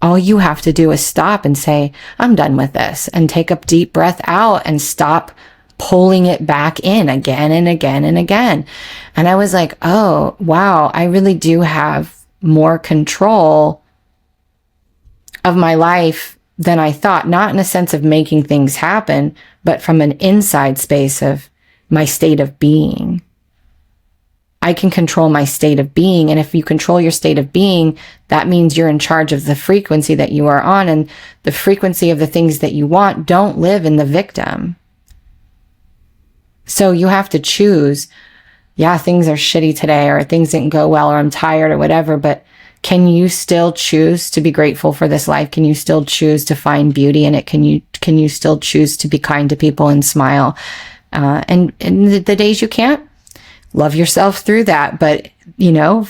B: All you have to do is stop and say, I'm done with this, and take a deep breath out and stop pulling it back in again and again and again. And I was like, oh, wow, I really do have more control of my life than I thought, not in a sense of making things happen, but from an inside space of my state of being. I can control my state of being. And if you control your state of being, that means you're in charge of the frequency that you are on, and the frequency of the things that you want don't live in the victim. So you have to choose, yeah, things are shitty today, or things didn't go well, or I'm tired, or whatever, but can you still choose to be grateful for this life? Can you still choose to find beauty in it? Can you still choose to be kind to people and smile? And the days you can't, love yourself through that. But, you know,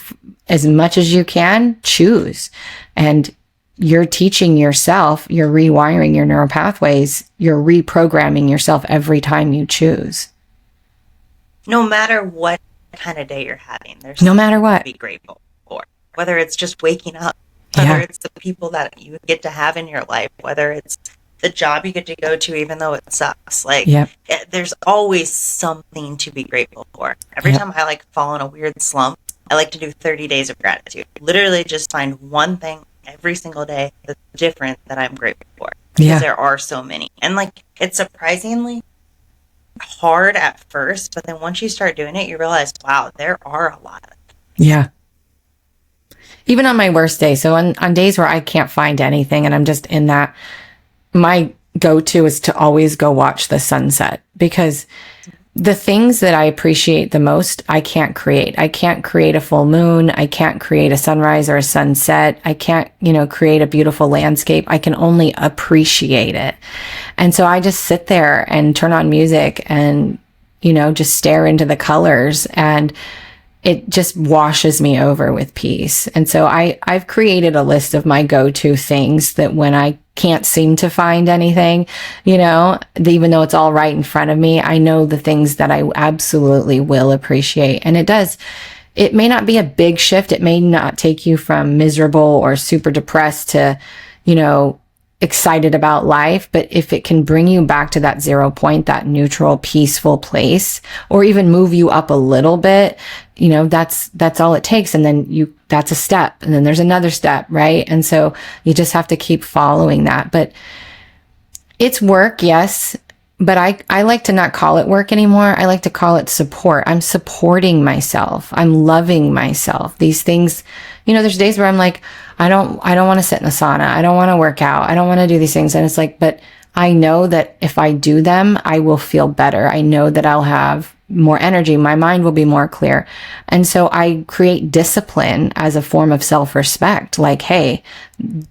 B: as much as you can, choose. And you're teaching yourself, you're rewiring your neural pathways, you're reprogramming yourself every time you choose.
A: No matter what kind of day you're having, there's
B: no matter what
A: to be grateful for. Whether it's just waking up, whether it's the people that you get to have in your life, whether it's the job you get to go to, even though it sucks. Like, there's always something to be grateful for. Every time I fall in a weird slump, I like to do 30 days of gratitude. Literally just find one thing every single day that's different that I'm grateful for. Because there are so many. And it's surprisingly hard at first, but then once you start doing it, you realize, wow, there are a lot of things.
B: Yeah. Even on my worst day. So on days where I can't find anything and I'm just in that, my go-to is to always go watch the sunset, because the things that I appreciate the most, I can't create. I can't create a full moon. I can't create a sunrise or a sunset. I can't, create a beautiful landscape. I can only appreciate it. And so I just sit there and turn on music and, just stare into the colors, and it just washes me over with peace. And so I've created a list of my go-to things that when I can't seem to find anything, even though it's all right in front of me, I know the things that I absolutely will appreciate. And it may not be a big shift. It may not take you from miserable or super depressed to, excited about life. But if it can bring you back to that 0 point, that neutral, peaceful place, or even move you up a little bit, that's all it takes. And then that's a step. And then there's another step, right? And so you just have to keep following that. But it's work, yes. But I like to not call it work anymore. I like to call it support. I'm supporting myself. I'm loving myself. These things, there's days where I'm like, I don't want to sit in a sauna. I don't want to work out. I don't want to do these things. And it's like, but I know that if I do them, I will feel better. I know that I'll have more energy. My mind will be more clear. And so I create discipline as a form of self-respect. Like, hey,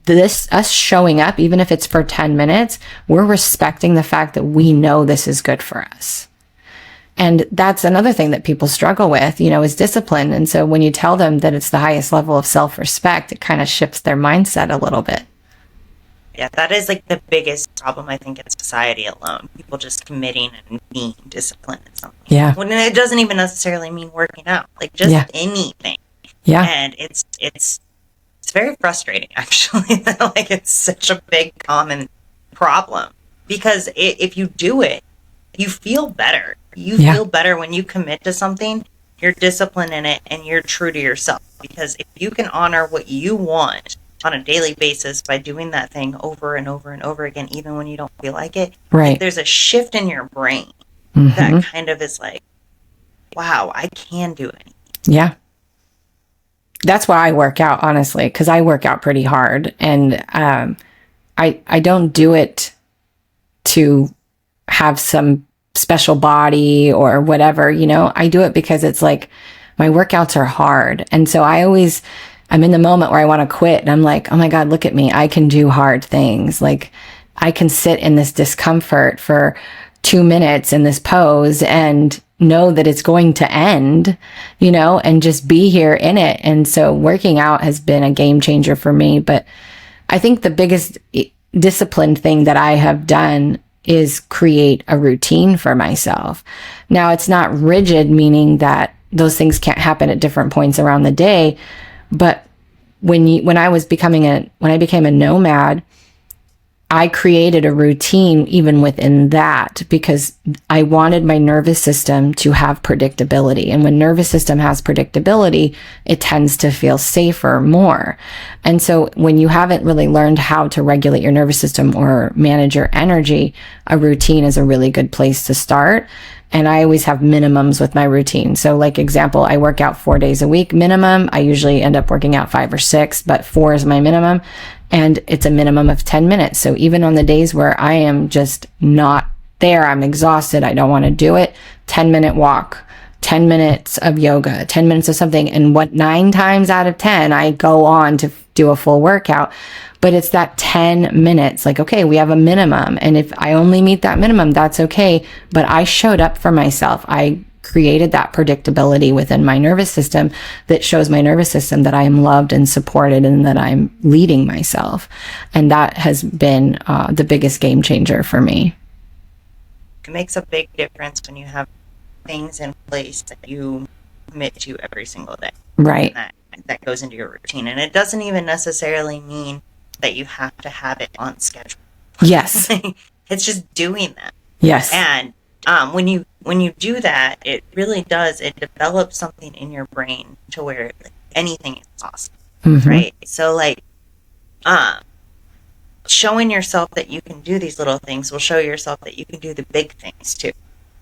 B: us showing up, even if it's for 10 minutes, we're respecting the fact that we know this is good for us. And that's another thing that people struggle with, is discipline. And so when you tell them that it's the highest level of self-respect, it kind of shifts their mindset a little bit.
A: Yeah, that is the biggest problem, I think, in society alone. People just committing and being disciplined in something.
B: Yeah.
A: When it doesn't even necessarily mean working out. Just anything.
B: Yeah.
A: And it's very frustrating, actually, that it's such a big common problem. Because if you do it, you feel better. You feel better when you commit to something, you're disciplined in it, and you're true to yourself. Because if you can honor what you want on a daily basis by doing that thing over and over and over again, even when you don't feel like it,
B: right,
A: there's a shift in your brain that kind of is like, wow, I can do it.
B: Yeah. That's why I work out, honestly, because I work out pretty hard. And I don't do it to have some special body or whatever, I do it because it's like, my workouts are hard. And so I'm in the moment where I want to quit, and I'm like, oh my God, look at me. I can do hard things. Like, I can sit in this discomfort for 2 minutes in this pose and know that it's going to end, and just be here in it. And so working out has been a game changer for me. But I think the biggest disciplined thing that I have done is create a routine for myself. Now, it's not rigid, meaning that those things can't happen at different points around the day. But when I became a nomad, I created a routine even within that, because I wanted my nervous system to have predictability. And when nervous system has predictability, it tends to feel safer more. And so when you haven't really learned how to regulate your nervous system or manage your energy, a routine is a really good place to start. And I always have minimums with my routine. So like example, I work out 4 days a week minimum. I usually end up working out 5 or 6, but 4 is my minimum. And it's a minimum of 10 minutes. So even on the days where I am just not there, I'm exhausted, I don't want to do it, 10-minute walk, 10 minutes of yoga, 10 minutes of something. And 9 times out of 10, I go on to do a full workout. But it's that 10 minutes, like, okay, we have a minimum. And if I only meet that minimum, that's okay. But I showed up for myself. I created that predictability within my nervous system that shows my nervous system that I am loved and supported and that I'm leading myself. And that has been the biggest game changer for me.
A: It makes a big difference when you have things in place that you commit to every single day.
B: Right.
A: That goes into your routine. And it doesn't even necessarily mean that you have to have it on schedule.
B: Yes.
A: It's just doing that.
B: Yes.
A: And when you do that, it really does, it develops something in your brain to where anything is possible. Mm-hmm. Right? So like showing yourself that you can do these little things will show yourself that you can do the big things too.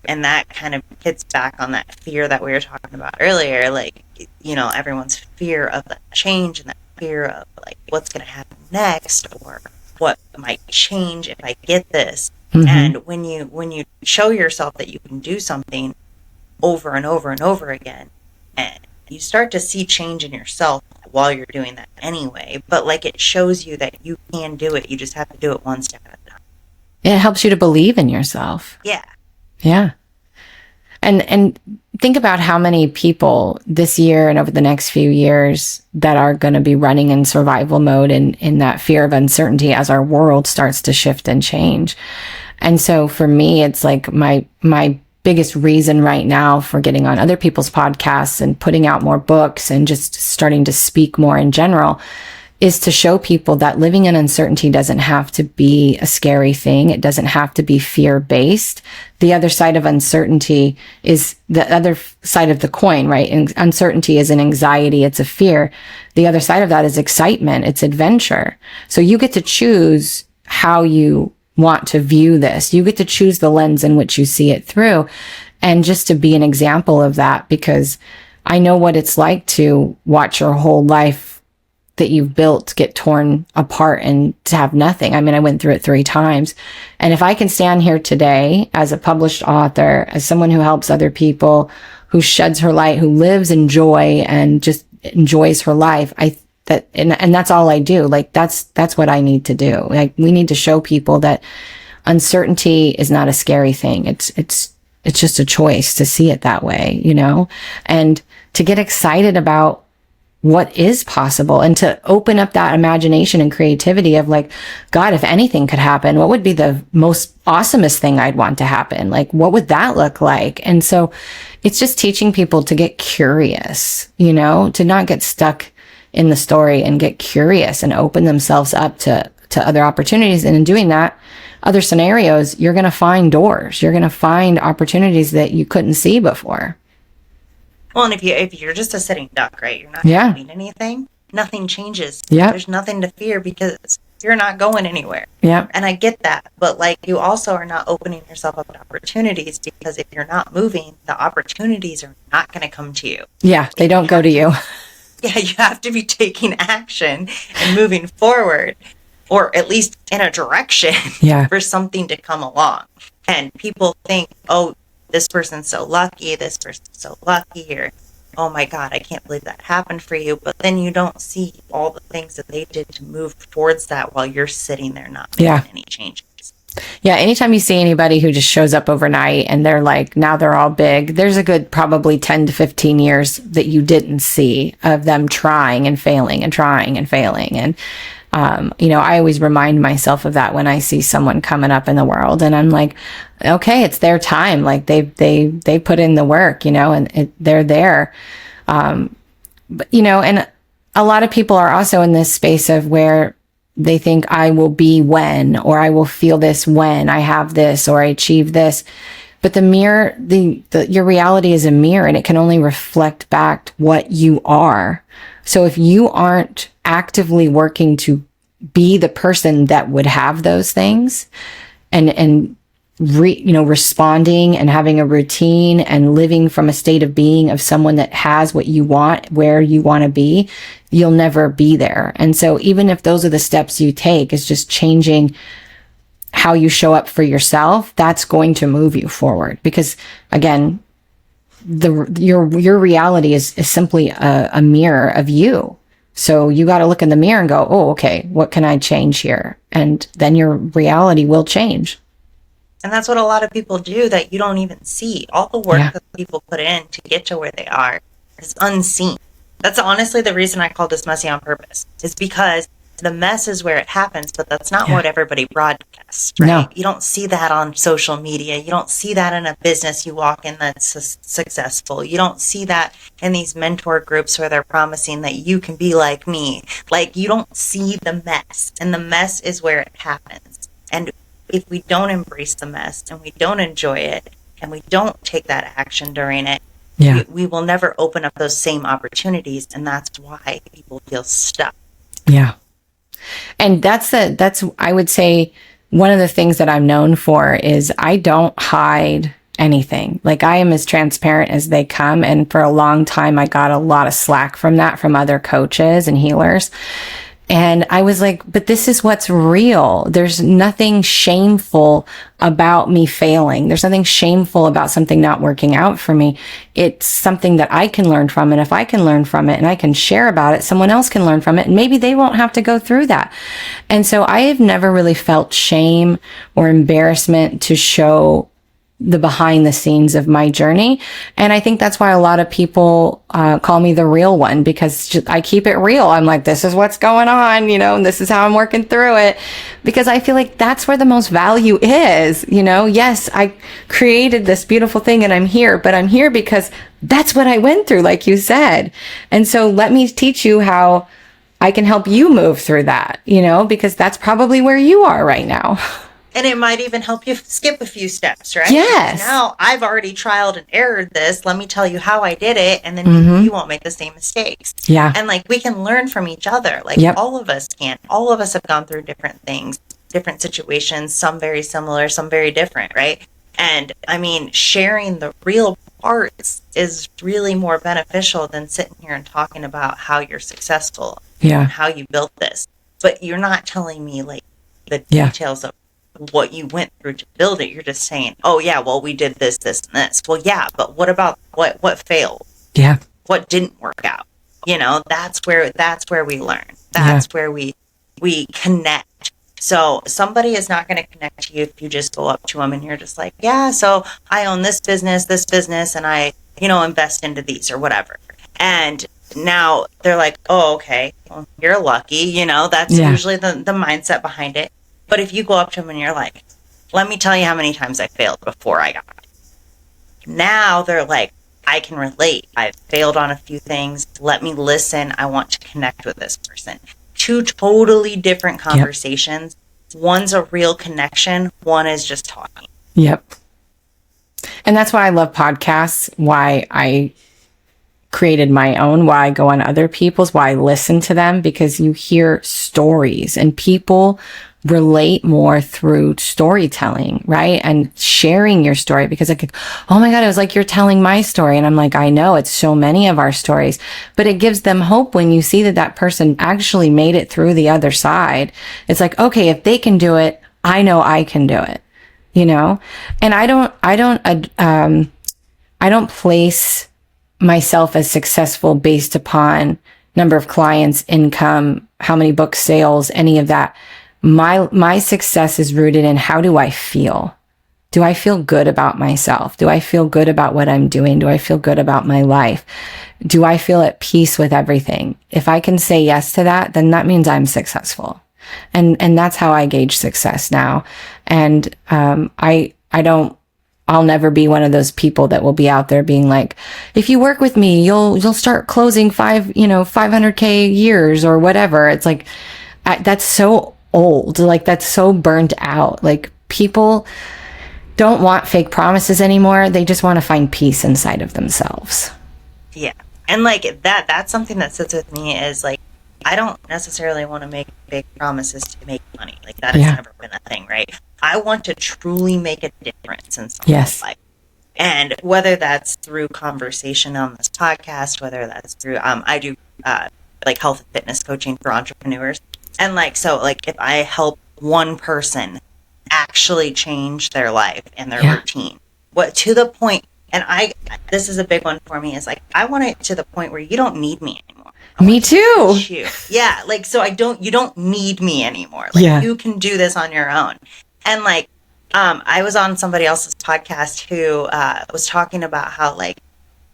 A: And that kind of hits back on that fear that we were talking about earlier, like, everyone's fear of that change and that fear of like what's going to happen next or what might change if I get this. Mm-hmm. And when you show yourself that you can do something over and over and over again, and you start to see change in yourself while you're doing that anyway, but like it shows you that you can do it. You just have to do it one step at a time.
B: It helps you to believe in yourself.
A: Yeah.
B: Yeah. And think about how many people this year and over the next few years that are going to be running in survival mode and in that fear of uncertainty as our world starts to shift and change. And so for me, it's like my biggest reason right now for getting on other people's podcasts and putting out more books and just starting to speak more in general is to show people that living in uncertainty doesn't have to be a scary thing. It doesn't have to be fear-based. The other side of uncertainty is the other side of the coin, right? And uncertainty is an anxiety. It's a fear. The other side of that is excitement. It's adventure. So you get to choose how you want to view this. You get to choose the lens in which you see it through. And just to be an example of that, because I know what it's like to watch your whole life that you've built get torn apart and to have nothing. I mean, I went through it 3 times. And if I can stand here today as a published author, as someone who helps other people, who sheds her light, who lives in joy and just enjoys her life, and that's all I do. Like that's what I need to do. Like we need to show people that uncertainty is not a scary thing. It's just a choice to see it that way, and to get excited about what is possible and to open up that imagination and creativity of like, God, if anything could happen, what would be the most awesomest thing I'd want to happen? Like, what would that look like? And so it's just teaching people to get curious, to not get stuck in the story and get curious and open themselves up to other opportunities. And in doing that, other scenarios, you're going to find doors. You're going to find opportunities that you couldn't see before.
A: Well, and if you're just a sitting duck, right? You're not doing anything. Nothing changes. Yeah. There's nothing to fear because you're not going anywhere.
B: Yeah.
A: And I get that, but like you also are not opening yourself up to opportunities because if you're not moving, the opportunities are not going to come to you.
B: Yeah, they don't go to you.
A: Yeah, you have to be taking action and moving forward, or at least in a direction for something to come along. And people think, oh, this person's so lucky, or oh my God, I can't believe that happened for you. But then you don't see all the things that they did to move towards that while you're sitting there not making any changes.
B: Yeah. Anytime you see anybody who just shows up overnight and they're like, now they're all big, there's a good probably 10 to 15 years that you didn't see of them trying and failing and trying and failing. And, I always remind myself of that when I see someone coming up in the world, and I'm like, okay, it's their time. Like they put in the work, and they're there. But, and a lot of people are also in this space of where they think I will be when, or I will feel this when I have this, or I achieve this. But the mirror, your reality is a mirror, and it can only reflect back what you are. So if you aren't actively working to be the person that would have those things, and responding and having a routine and living from a state of being of someone that has what you want, where you want to be, you'll never be there. And so even if those are the steps you take, is just changing how you show up for yourself, that's going to move you forward. Because again, your reality is simply a mirror of you. So you got to look in the mirror and go, oh, okay, what can I change here? And then your reality will change.
A: And that's what a lot of people do that you don't even see. All the work that people put in to get to where they are is unseen. That's honestly the reason I call this messy on purpose, is because the mess is where it happens, but that's not what everybody broadcasts, right? No. You don't see that on social media. You don't see that in a business you walk in that's successful. You don't see that in these mentor groups where they're promising that you can be like me. Like, you don't see the mess, and the mess is where it happens. And if we don't embrace the mess and we don't enjoy it and we don't take that action during it, we will never open up those same opportunities. And that's why people feel stuck.
B: Yeah. And that's I would say one of the things that I'm known for is I don't hide anything. Like, I am as transparent as they come. And for a long time, I got a lot of slack from that from other coaches and healers. And I was like, but this is what's real. There's nothing shameful about me failing. There's nothing shameful about something not working out for me. It's something that I can learn from. And if I can learn from it and I can share about it, someone else can learn from it. And maybe they won't have to go through that. And so I have never really felt shame or embarrassment to show the behind the scenes of my journey. And I think that's why a lot of people call me the real one, because I keep it real. I'm like, this is what's going on, and this is how I'm working through it, because I feel like that's where the most value is. Yes, I created this beautiful thing and I'm here, but I'm here because that's what I went through, like you said. And so let me teach you how I can help you move through that, because that's probably where you are right now.
A: And it might even help you skip a few steps, right?
B: Yes.
A: Now I've already trialed and errored this. Let me tell you how I did it. And then you won't make the same mistakes.
B: Yeah.
A: And we can learn from each other. All of us can. All of us have gone through different things, different situations, some very similar, some very different, right? And I mean, sharing the real parts is really more beneficial than sitting here and talking about how you're successful and how you built this. But you're not telling me the details of what you went through to build it. You're just saying, oh yeah, well, we did this, this, and this. Well, yeah, but what about what failed?
B: Yeah.
A: What didn't work out? That's where we learn. That's where we connect. So somebody is not going to connect to you if you just go up to them and you're just like, yeah, so I own this business, and I, invest into these or whatever. And now they're like, oh, okay, well, you're lucky. That's usually the mindset behind it. But if you go up to them and you're like, let me tell you how many times I failed before I got it. Now they're like, I can relate. I've failed on a few things. Let me listen. I want to connect with this person. Two totally different conversations. Yep. One's a real connection. One is just talking.
B: Yep. And that's why I love podcasts, why I created my own, why I go on other people's, why I listen to them, because you hear stories and people relate more through storytelling, right? And sharing your story, because oh my God, it was like you're telling my story. And I'm like, I know it's so many of our stories, but it gives them hope when you see that person actually made it through the other side. It's like, okay, if they can do it, I know I can do it, And I don't place myself as successful based upon number of clients, income, how many book sales, any of that. My success is rooted in how do I feel? Do I feel good about myself? Do I feel good about what I'm doing? Do I feel good about my life? Do I feel at peace with everything? If I can say yes to that, then that means I'm successful. And that's how I gauge success now. And I'll never be one of those people that will be out there being like, if you work with me, you'll start closing 500K years or whatever. It's like, that's so old. Like, that's so burnt out. Like, people don't want fake promises anymore. They just want to find peace inside of themselves.
A: Yeah. And like that's something that sits with me is like, I don't necessarily want to make big promises to make money. Like, that has never been a thing, right? I want to truly make a difference in someone's life. And whether that's through conversation on this podcast, whether that's through, I do like health and fitness coaching for entrepreneurs. And like, so like if I help one person actually change their life and their routine, what to the point, and this is a big one for me, is like, I want it to the point where you don't need me anymore.
B: Me too.
A: Yeah. Like, so you don't need me anymore. Like, you can do this on your own. And like, I was on somebody else's podcast who was talking about how like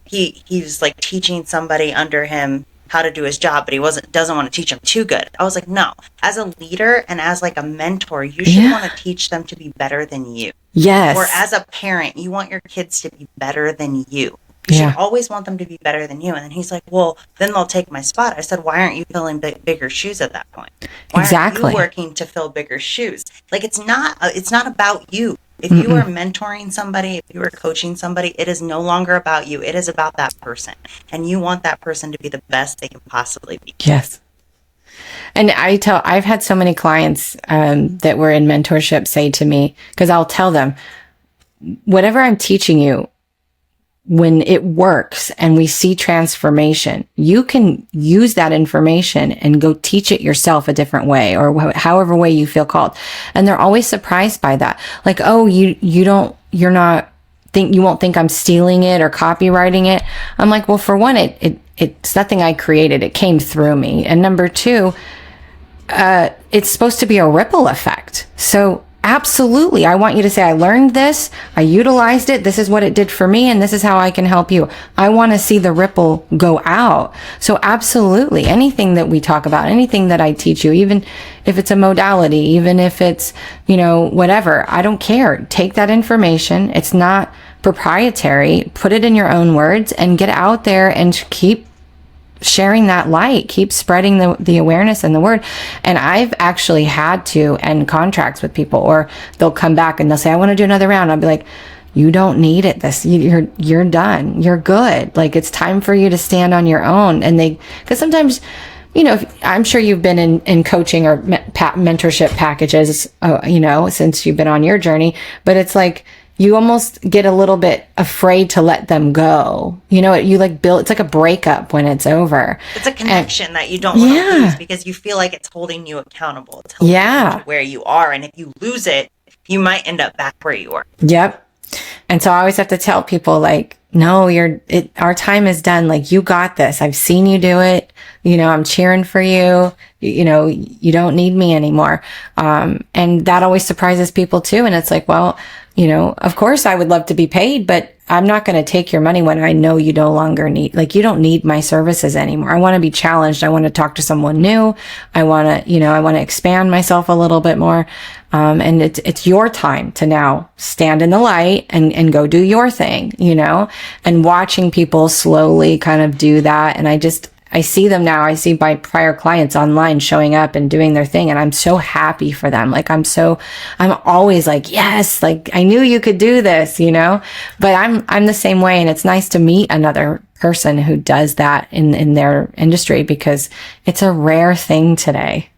A: he was like teaching somebody under him how to do his job, but he doesn't want to teach them too good. I was like, no, as a leader and as like a mentor, you should want to teach them to be better than you.
B: Yes.
A: Or as a parent, you want your kids to be better than you. You should always want them to be better than you. And then he's like, well, then they'll take my spot. I said, why aren't you filling bigger shoes at that point? Why aren't you working to fill bigger shoes? Like, it's not about you. If you are mentoring somebody, if you are coaching somebody, it is no longer about you. It is about that person. And you want that person to be the best they can possibly be.
B: Yes. And I've had so many clients that were in mentorship say to me, because I'll tell them, whatever I'm teaching you, when it works and we see transformation, you can use that information and go teach it yourself a different way, or however way you feel called. And they're always surprised by that. Like, oh, you won't think I'm stealing it or copywriting it. I'm like, well, for one, it's nothing I created. It came through me. And number two, it's supposed to be a ripple effect. So absolutely, I want you to say, I learned this, I utilized it, this is what it did for me, and this is how I can help you. I want to see the ripple go out. So absolutely, anything that we talk about, anything that I teach you, even if it's a modality, even if it's, whatever, I don't care. Take that information. It's not proprietary. Put it in your own words and get out there and keep sharing that light, keep spreading the awareness and the word. And I've actually had to end contracts with people, or they'll come back and they'll say, I want to do another round. I'll be like, you don't need it. You're done. You're good. Like, it's time for you to stand on your own. And because sometimes, I'm sure you've been in coaching or mentorship packages, since you've been on your journey, but it's like, you almost get a little bit afraid to let them go. You like build, it's like a breakup when it's over.
A: It's a connection that you don't want to lose, because you feel like it's holding you accountable. It's holding you to where you are. And if you lose it, you might end up back where you were.
B: Yep. And so I always have to tell people, like, no, our time is done. Like, you got this. I've seen you do it. I'm cheering for you. You don't need me anymore. And that always surprises people too. And it's like, well, of course I would love to be paid, but I'm not going to take your money when I know you no longer you don't need my services anymore. I want to be challenged. I want to talk to someone new. I want to expand myself a little bit more. And it's your time to now stand in the light and go do your thing, and watching people slowly kind of do that. And I see them now. I see my prior clients online showing up and doing their thing. And I'm so happy for them. Like, I'm always like, yes, like, I knew you could do this, but I'm the same way. And it's nice to meet another person who does that in their industry, because it's a rare thing today.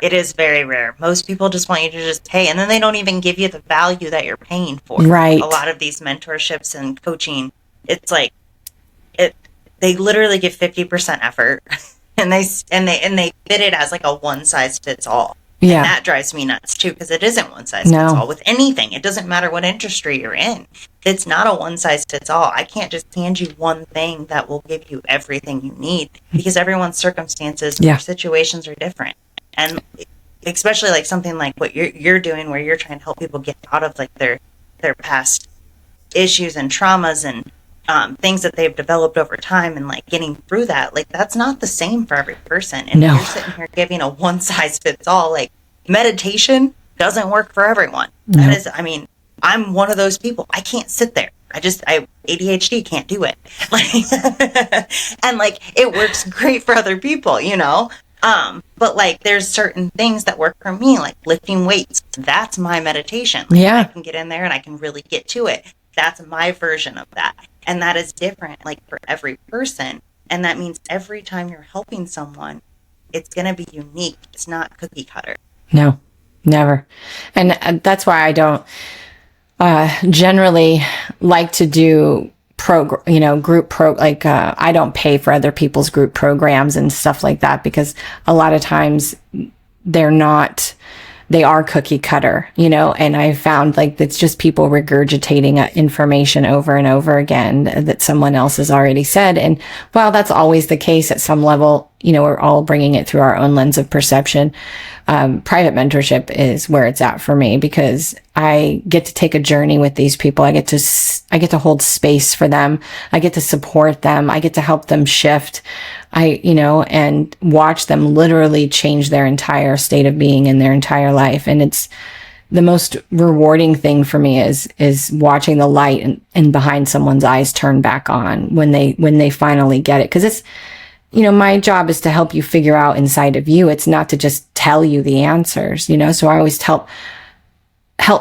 A: It is very rare. Most people just want you to just pay, and then they don't even give you the value that you're paying for.
B: Right.
A: A lot of these mentorships and coaching, it's like, they literally give 50% effort, and they fit it as like a one size fits all.
B: Yeah.
A: And that drives me nuts too, because it isn't one size fits all with anything. It doesn't matter what industry you're in. It's not a one size fits all. I can't just hand you one thing that will give you everything you need, because everyone's circumstances or situations are different. And especially like something like what you're doing, where you're trying to help people get out of like their past issues and traumas and things that they've developed over time, and like getting through that, like that's not the same for every person. And you're sitting here giving a one size fits all. Like meditation doesn't work for everyone. That is, I mean, I'm one of those people. I can't sit there. I ADHD can't do it. Like, and like it works great for other people, you know. But like there's certain things that work for me, like lifting weights. That's my meditation. Like, I can get in there and I can really get to it. That's my version of that. And that is different, like for every person. And that means every time you're helping someone, it's going to be unique. It's not cookie cutter.
B: No, never. And that's why I don't generally like to do I don't pay for other people's group programs and stuff like that, because a lot of times they are cookie cutter, you know, and I found like it's just people regurgitating information over and over again that someone else has already said. And while that's always the case at some level, you know, we're all bringing it through our own lens of perception. Private mentorship is where it's at for me, because I get to take a journey with these people. I get to hold space for them. I get to support them. I get to help them shift. And watch them literally change their entire state of being and their entire life. And it's the most rewarding thing for me is watching the light and behind someone's eyes turn back on when they finally get it. 'Cause it's, you know, my job is to help you figure out inside of you. It's not to just tell you the answers, you know? So I always help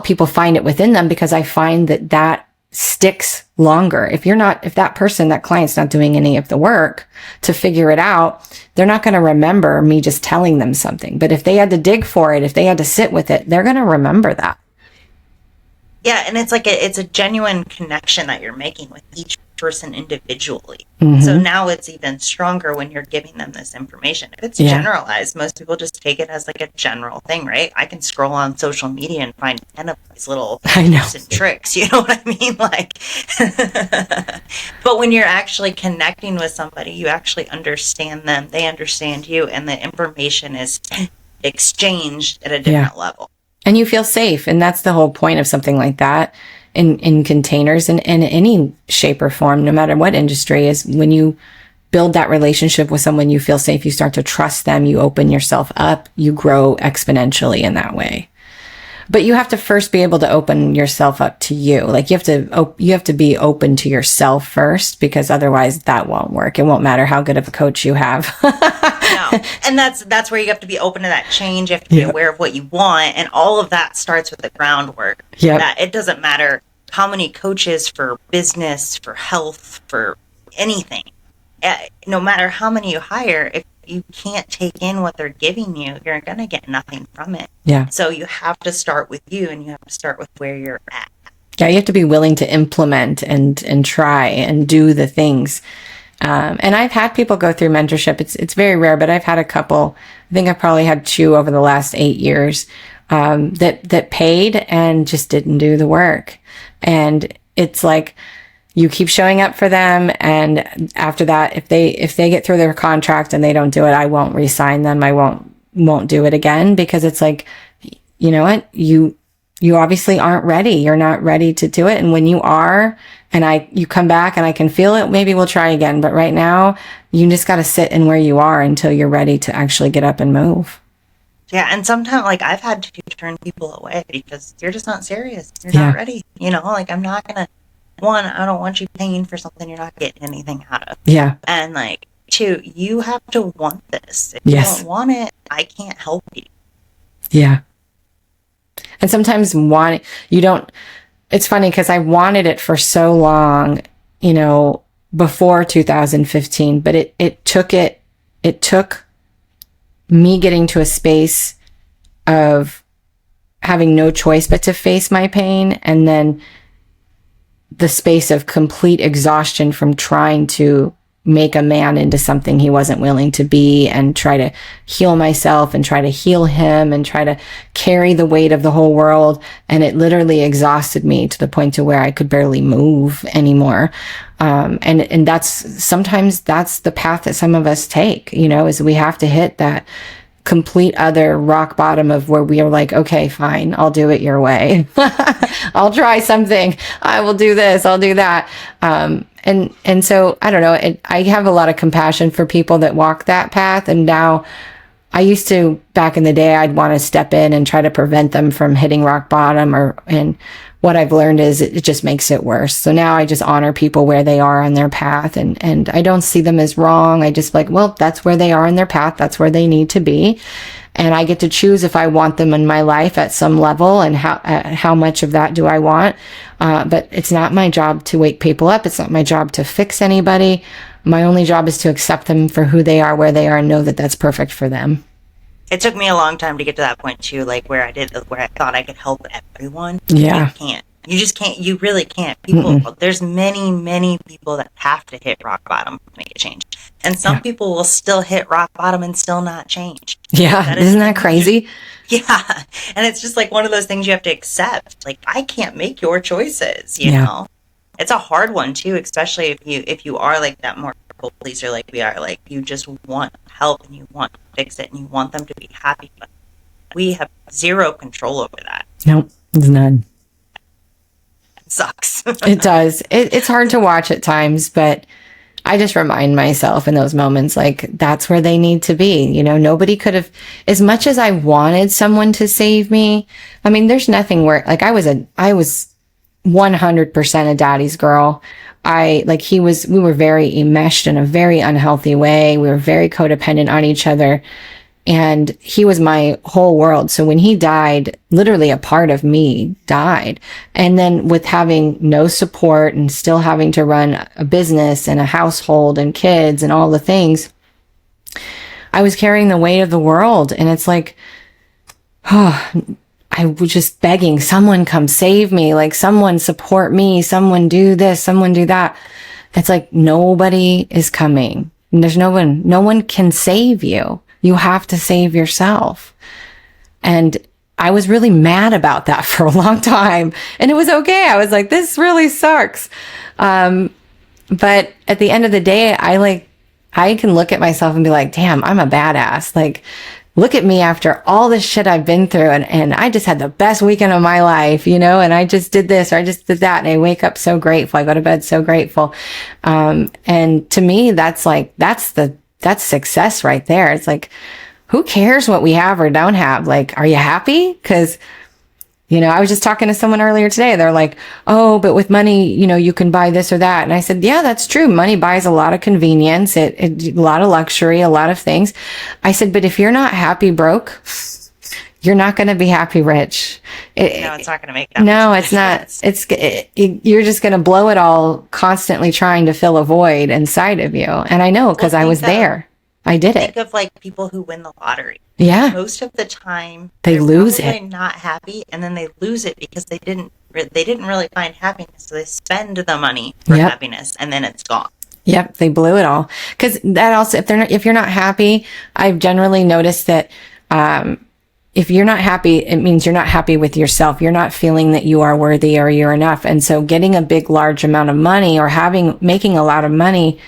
B: people find it within them, because I find that sticks longer. If that client's not doing any of the work to figure it out, they're not going to remember me just telling them something. But if they had to dig for it, if they had to sit with it, they're going to remember that.
A: Yeah. And it's like it's a genuine connection that you're making with each person individually.
B: Mm-hmm.
A: So now it's even stronger when you're giving them this information. If it's generalized, most people just take it as like a general thing, right? I can scroll on social media and find 10 of these little tips and tricks, you know what I mean? Like, but when you're actually connecting with somebody, you actually understand them, they understand you, and the information is exchanged at a different level.
B: And you feel safe. And that's the whole point of something like that. In containers in any shape or form, no matter what industry, is when you build that relationship with someone, you feel safe, you start to trust them, you open yourself up, you grow exponentially in that way. But you have to first be able to open yourself up to you. Like you have to be open to yourself first, because otherwise that won't work. It won't matter how good of a coach you have.
A: No. And that's where you have to be open to that change. You have to be aware of what you want. And all of that starts with the groundwork.
B: Yeah.
A: That it doesn't matter how many coaches for business, for health, for anything. No matter how many you hire, if you can't take in what they're giving you, you're going to get nothing from it.
B: Yeah.
A: So you have to start with you, and you have to start with where you're at.
B: Yeah, you have to be willing to implement and try and do the things. And I've had people go through mentorship. It's very rare, but I've had a couple. I think I've probably had 2 over the last 8 years that paid and just didn't do the work. And it's like, you keep showing up for them, and after that, if they get through their contract and they don't do it, I won't re-sign them. I won't do it again, because it's like, you know what, you obviously aren't ready. You're not ready to do it. And when you are, and you come back and I can feel it, maybe we'll try again. But right now, you just got to sit in where you are until you're ready to actually get up and move.
A: Yeah, and sometimes, like, I've had to turn people away because you're just not serious. You're not ready. You know, like, I'm not going to, 1, I don't want you paying for something you're not getting anything out of.
B: Yeah.
A: And, like, 2, you have to want this. If you don't want it, I can't help you.
B: Yeah. And sometimes it's funny because I wanted it for so long, you know, before 2015, but it took me getting to a space of having no choice but to face my pain, and then the space of complete exhaustion from trying to make a man into something he wasn't willing to be, and try to heal myself and try to heal him and try to carry the weight of the whole world. And it literally exhausted me to the point to where I could barely move anymore. And sometimes that's the path that some of us take, is we have to hit that complete other rock bottom of where we are like, okay, fine, I'll do it your way. I'll try something. I will do this. I'll do that. And so I don't know. I have a lot of compassion for people that walk that path. And now I used to, back in the day, I'd want to step in and try to prevent them from hitting rock bottom, and what I've learned is it just makes it worse. So now I just honor people where they are on their path, and I don't see them as wrong. I just like, well, that's where they are in their path. That's where they need to be. And I get to choose if I want them in my life at some level, and how much of that do I want. But it's not my job to wake people up. It's not my job to fix anybody. My only job is to accept them for who they are, where they are, and know that that's perfect for them.
A: It took me a long time to get to that point too, like where I thought I could help everyone.
B: Yeah.
A: You can't. You just can't. You really can't. There's many people that have to hit rock bottom to make a change. And some people will still hit rock bottom and still not change.
B: Yeah. Isn't that crazy?
A: Yeah. And it's just like one of those things you have to accept. Like, I can't make your choices, you know? It's a hard one too, especially if you are like that more people pleaser like we are. Like, you just want help and you want to fix it and you want them to be happy. But we have zero control over that.
B: Nope. It's none.
A: It sucks.
B: It does. It's hard to watch at times, but I just remind myself in those moments, like, that's where they need to be. Nobody could have, as much as I wanted someone to save me. I mean, there's nothing where, like, I was 100% a daddy's girl. We were very enmeshed in a very unhealthy way. We were very codependent on each other. And he was my whole world. So when he died, literally a part of me died. And then with having no support and still having to run a business and a household and kids and all the things, I was carrying the weight of the world. And it's like, I was just begging, someone come save me. Like, someone support me. Someone do this, someone do that. It's like, nobody is coming. There's no one can save you. You have to save yourself. And I was really mad about that for a long time. And it was okay. I was like, this really sucks. But at the end of the day, I can look at myself and be like, damn, I'm a badass. Like, look at me after all this shit I've been through. And I just had the best weekend of my life, and I just did this or I just did that. And I wake up so grateful. I go to bed so grateful. And to me, that's success right there. It's like, who cares what we have or don't have? Like, are you happy? Because, I was just talking to someone earlier today. They're like, oh, but with money, you can buy this or that. And I said, yeah, that's true. Money buys a lot of convenience, a lot of luxury, a lot of things. I said, but if you're not happy broke, you're not going to be happy rich.
A: No, it's not going to make that.
B: No, it's not. You're just going to blow it all constantly trying to fill a void inside of you. And I know, because I was there. I did it.
A: Think of like people who win the lottery.
B: Yeah.
A: Most of the time
B: they lose it.
A: Not happy, and then they lose it because they didn't really find happiness. So they spend the money for happiness, and then it's gone.
B: Yep, they blew it all. Because that also, if you're not happy, I've generally noticed that if you're not happy, it means you're not happy with yourself. You're not feeling that you are worthy or you're enough. And so getting a large amount of money or making a lot of money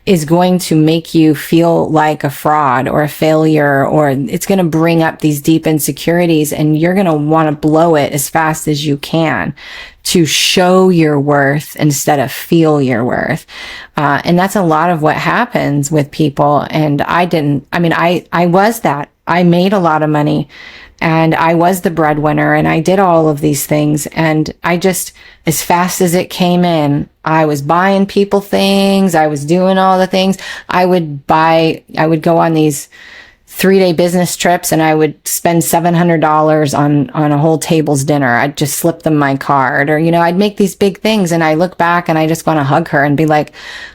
B: is going to make you feel like a fraud or a failure, or it's going to bring up these deep insecurities, and you're going to want to blow it as fast as you can to show your worth instead of feel your worth. And that's a lot of what happens with people. And I was that. I made a lot of money, and I was the breadwinner, and I did all of these things. And I just, as fast as it came in, I was buying people things. I was doing all the things. I would go on these 3-day business trips, and I would spend $700 on a whole table's dinner. I'd just slip them my card, or, I'd make these big things, and I look back and I just want to hug her and be like,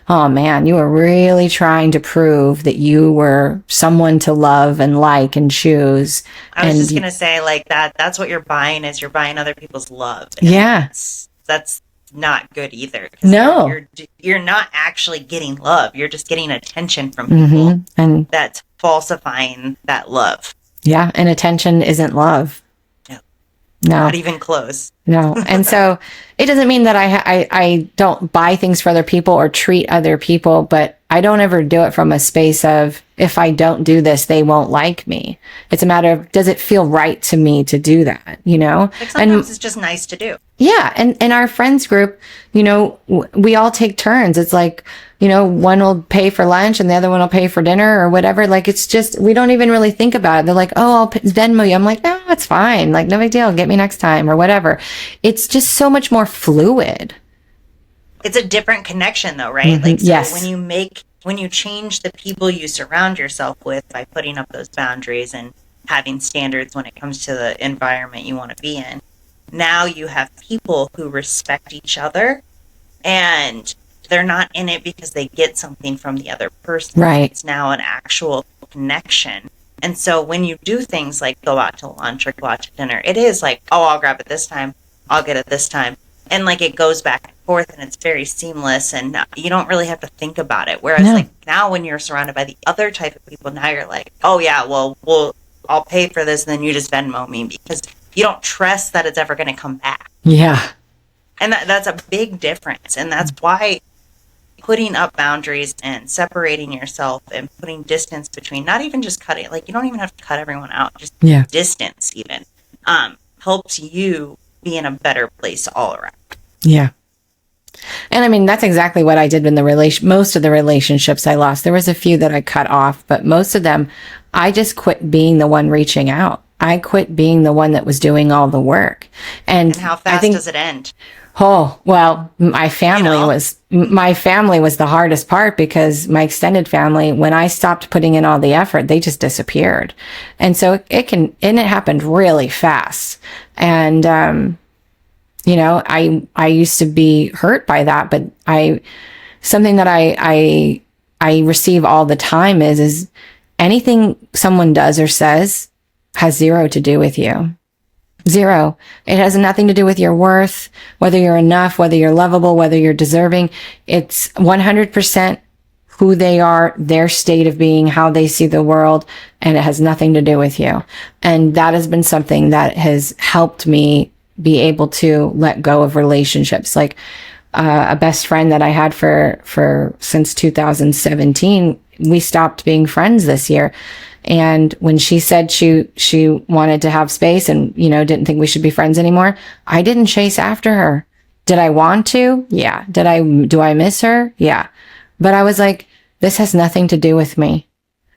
B: oh man, you were really trying to prove that you were someone to love and like and choose.
A: I was just going to say, like, that's what you're buying, is you're buying other people's love.
B: Yeah.
A: That's not good either. 'Cause
B: No.
A: you're not actually getting love. You're just getting attention from people,
B: and
A: that's falsifying that love.
B: Yeah, and attention isn't love. No.
A: Not even close.
B: No. And so it doesn't mean that I don't buy things for other people or treat other people, but I don't ever do it from a space of, if I don't do this, they won't like me. It's a matter of, does it feel right to me to do that? You know?
A: Like sometimes it's just nice to do.
B: Yeah. And in our friends group, you know, we all take turns. It's like, you know, one will pay for lunch and the other one will pay for dinner or whatever. Like, it's just, we don't even really think about it. They're like, oh, I'll Venmo you. I'm like, no, it's fine. Like, no big deal. Get me next time or whatever. It's just so much more fluid.
A: It's a different connection though, right? Like, so
B: Yes.
A: when you change the people you surround yourself with by putting up those boundaries and having standards when it comes to the environment you want to be in, now you have people who respect each other, and they're not in it because they get something from the other person.
B: Right.
A: It's now an actual connection. And so when you do things like go out to lunch or go out to dinner, it is like, oh, I'll grab it this time, I'll get it this time. And like it goes back and forth, and it's very seamless, and you don't really have to think about it. Whereas like now when you're surrounded by the other type of people, now you're like, oh yeah, well, I'll pay for this, and then you just Venmo me, because you don't trust that it's ever going to come back.
B: Yeah.
A: And that's a big difference. And that's why putting up boundaries and separating yourself and putting distance between, not even just cutting, like you don't even have to cut everyone out, just distance even, helps you be in a better place all around.
B: Yeah. And I mean, that's exactly what I did in most of the relationships I lost. There was a few that I cut off, but most of them, I just quit being the one reaching out. I quit being the one that was doing all the work. And
A: how fast does it end?
B: Oh, well, my family was the hardest part, because my extended family, when I stopped putting in all the effort, they just disappeared. And so it happened really fast. And, you know, I used to be hurt by that, but something that I receive all the time is anything someone does or says has zero to do with you. Zero. It has nothing to do with your worth, whether you're enough, whether you're lovable, whether you're deserving. It's 100% who they are, their state of being, how they see the world, and it has nothing to do with you. And that has been something that has helped me be able to let go of relationships. Like a best friend that I had for since 2017, we stopped being friends this year. And when she said she wanted to have space and, you know, didn't think we should be friends anymore, I didn't chase after her. Did I want to? Yeah. Do I miss her? Yeah. But I was like, this has nothing to do with me.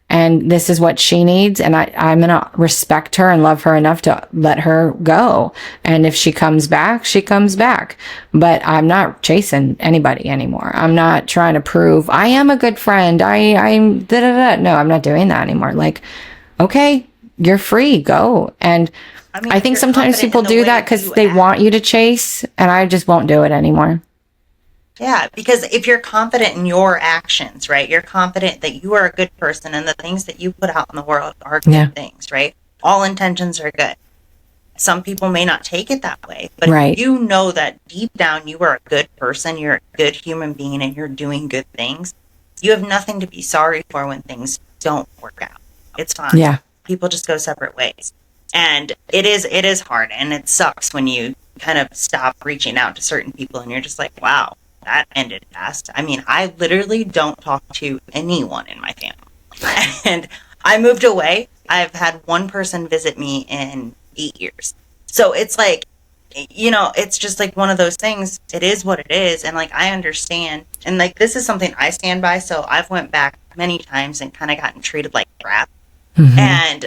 B: And this is what she needs. And I'm going to respect her and love her enough to let her go. And if she comes back, she comes back. But I'm not chasing anybody anymore. I'm not trying to prove I am a good friend. I'm da-da-da. No, I'm not doing that anymore. Like, okay, you're free, go. And I think sometimes people do that because they want you to chase, and I just won't do it anymore.
A: Yeah, because if you're confident in your actions, right, you're confident that you are a good person and the things that you put out in the world are good things, right? All intentions are good. Some people may not take it that way, but if you know that deep down you are a good person, you're a good human being, and you're doing good things, you have nothing to be sorry for when things don't work out. It's fine. Yeah. People just go separate ways. And it is hard, and it sucks when you kind of stop reaching out to certain people and you're just like, wow, that ended fast. I mean, I literally don't talk to anyone in my family. And I moved away. I've had one person visit me in 8 years. So it's like, you know, it's just like one of those things. It is what it is. And like, I understand. And like, this is something I stand by. So I've went back many times and kind of gotten treated like crap. Mm-hmm. And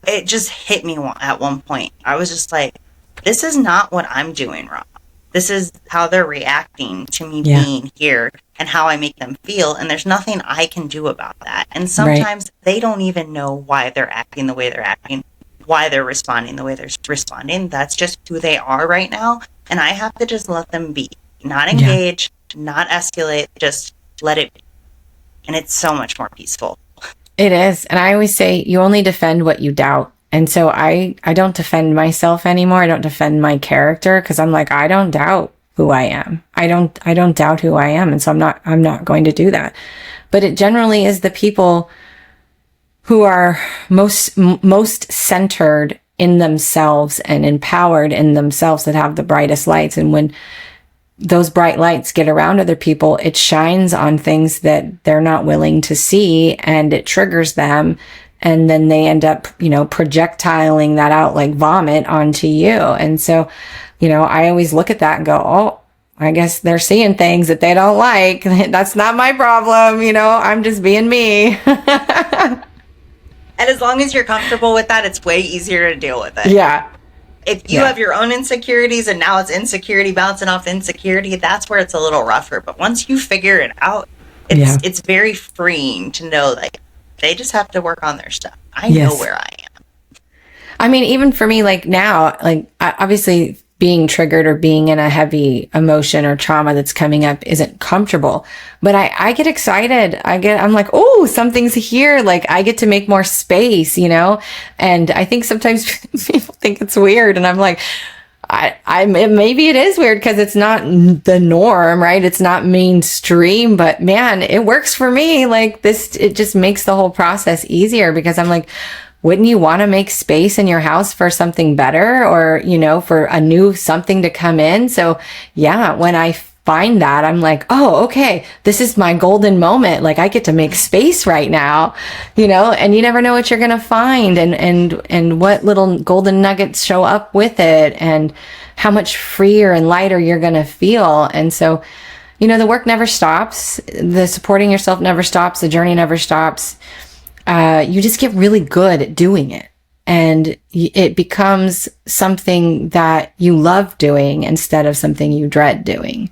A: it just hit me at one point. I was just like, this is not what I'm doing wrong. This is how they're reacting to me being here and how I make them feel. And there's nothing I can do about that. And sometimes they don't even know why they're acting the way they're acting, why they're responding the way they're responding. That's just who they are right now. And I have to just let them be, not engage, not escalate, just let it be. And it's so much more peaceful.
B: It is. And I always say you only defend what you doubt. And so I don't defend myself anymore. I don't defend my character because I'm like, I don't doubt who I am. I don't doubt who I am. And so I'm not going to do that. But it generally is the people who are most centered in themselves and empowered in themselves that have the brightest lights. And when those bright lights get around other people, it shines on things that they're not willing to see, and it triggers them. And then they end up, projectiling that out like vomit onto you. And so, I always look at that and go, oh, I guess they're seeing things that they don't like. That's not my problem. I'm just being me.
A: And as long as you're comfortable with that, it's way easier to deal with it.
B: Yeah.
A: If you have your own insecurities and now it's insecurity bouncing off insecurity, that's where it's a little rougher. But once you figure it out, it's very freeing to know, like, they just have to work on their stuff. I know where I am.
B: I mean, even for me, like now, like obviously being triggered or being in a heavy emotion or trauma that's coming up isn't comfortable, but I get excited. I'm like, oh, something's here. Like I get to make more space, and I think sometimes people think it's weird. And I'm like, maybe it is weird because it's not the norm, right? It's not mainstream, but man, it works for me. Like this, it just makes the whole process easier because I'm like, wouldn't you want to make space in your house for something better or, for a new something to come in? So yeah, when I find that, I'm like, oh, okay, this is my golden moment. Like I get to make space right now, and you never know what you're going to find and what little golden nuggets show up with it and how much freer and lighter you're going to feel. And so, the work never stops. The supporting yourself never stops. The journey never stops. You just get really good at doing it. And it becomes something that you love doing instead of something you dread doing.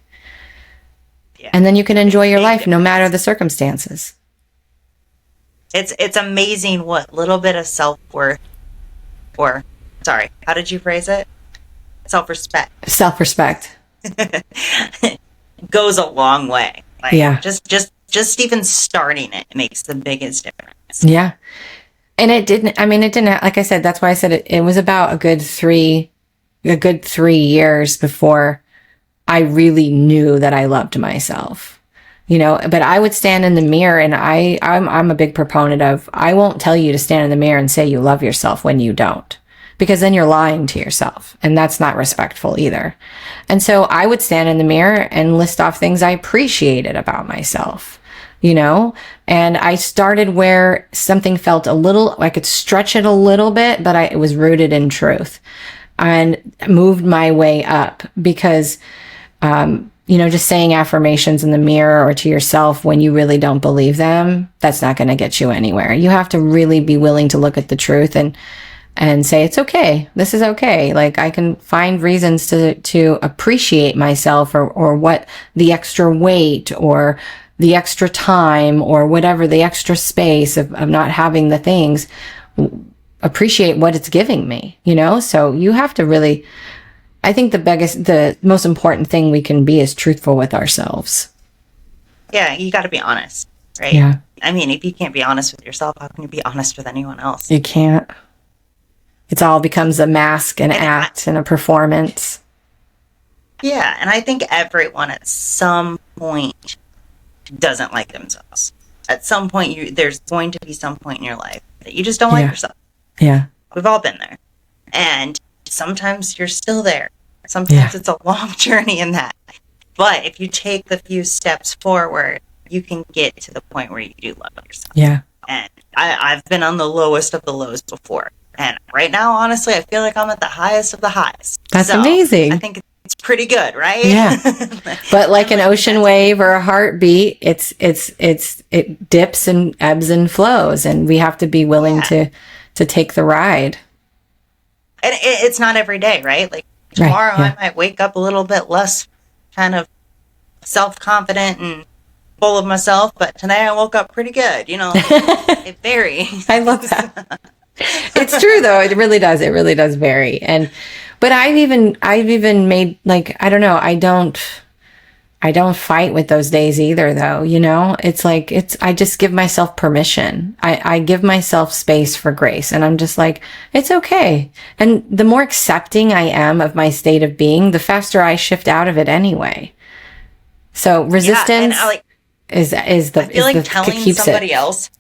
B: Yeah. And then you can enjoy your life no matter the circumstances.
A: It's amazing what little bit of self-worth how did you phrase it? Self-respect.
B: Self-respect.
A: Goes a long way. Like,
B: yeah.
A: Just even starting it makes the biggest difference.
B: Yeah. And it didn't, like I said, that's why I said it was about a good 3 years before I really knew that I loved myself, but I would stand in the mirror and I'm a big proponent of, I won't tell you to stand in the mirror and say you love yourself when you don't, because then you're lying to yourself and that's not respectful either. And so I would stand in the mirror and list off things I appreciated about myself. And I started where something felt I could stretch it a little bit, but it was rooted in truth and moved my way up because, just saying affirmations in the mirror or to yourself when you really don't believe them, that's not going to get you anywhere. You have to really be willing to look at the truth and say, it's okay. This is okay. Like I can find reasons to appreciate myself or what the extra weight or the extra time or whatever, the extra space of not having the things, appreciate what it's giving me, So you have to really, I think the most important thing we can be is truthful with ourselves.
A: Yeah, you got to be honest, right?
B: Yeah.
A: I mean, if you can't be honest with yourself, how can you be honest with anyone else?
B: You can't. It all becomes a mask, an act, and a performance.
A: Yeah, and I think everyone at some point doesn't like themselves. At some point, there's going to be some point in your life that you just don't like yourself.
B: Yeah.
A: We've all been there. And sometimes you're still there. Sometimes it's a long journey in that. But if you take the few steps forward, you can get to the point where you do love yourself.
B: Yeah.
A: And I've been on the lowest of the lows before. And right now, honestly, I feel like I'm at the highest of the highs.
B: That's amazing.
A: I think it's pretty good, right?
B: Yeah. But like an ocean wave or a heartbeat, it dips and ebbs and flows, and we have to be willing to take the ride.
A: And it's not every day, right? Like tomorrow I might wake up a little bit less kind of self-confident and full of myself, but today I woke up pretty good, it varies.
B: I love that. It's true though. It really does vary. But I've even made, like, I don't know. I I don't fight with those days either, though. It's like, I just give myself permission. I give myself space for grace, and I'm just like, it's okay. And the more accepting I am of my state of being, the faster I shift out of it anyway. So resistance is the,
A: I feel like telling somebody else.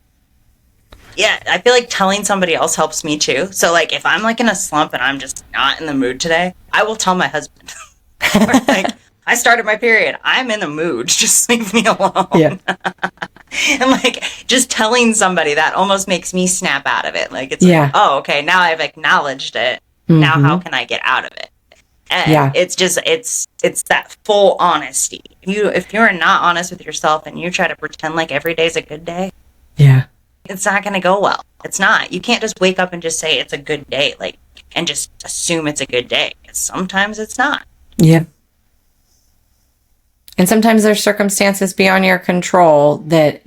A: Yeah, I feel like telling somebody else helps me too. So like if I'm like in a slump and I'm just not in the mood today, I will tell my husband. Or like, I started my period. I'm in the mood. Just leave me alone. Yeah. And like just telling somebody that almost makes me snap out of it. Like it's like, oh, okay, now I've acknowledged it. Now how can I get out of it? And it's just it's that full honesty. If you're not honest with yourself and you try to pretend like every day's a good day, it's not going to go well. It's not. You can't just wake up and just say it's a good day, like, and just assume it's a good day. Sometimes it's not.
B: Yeah. And sometimes there's circumstances beyond your control that,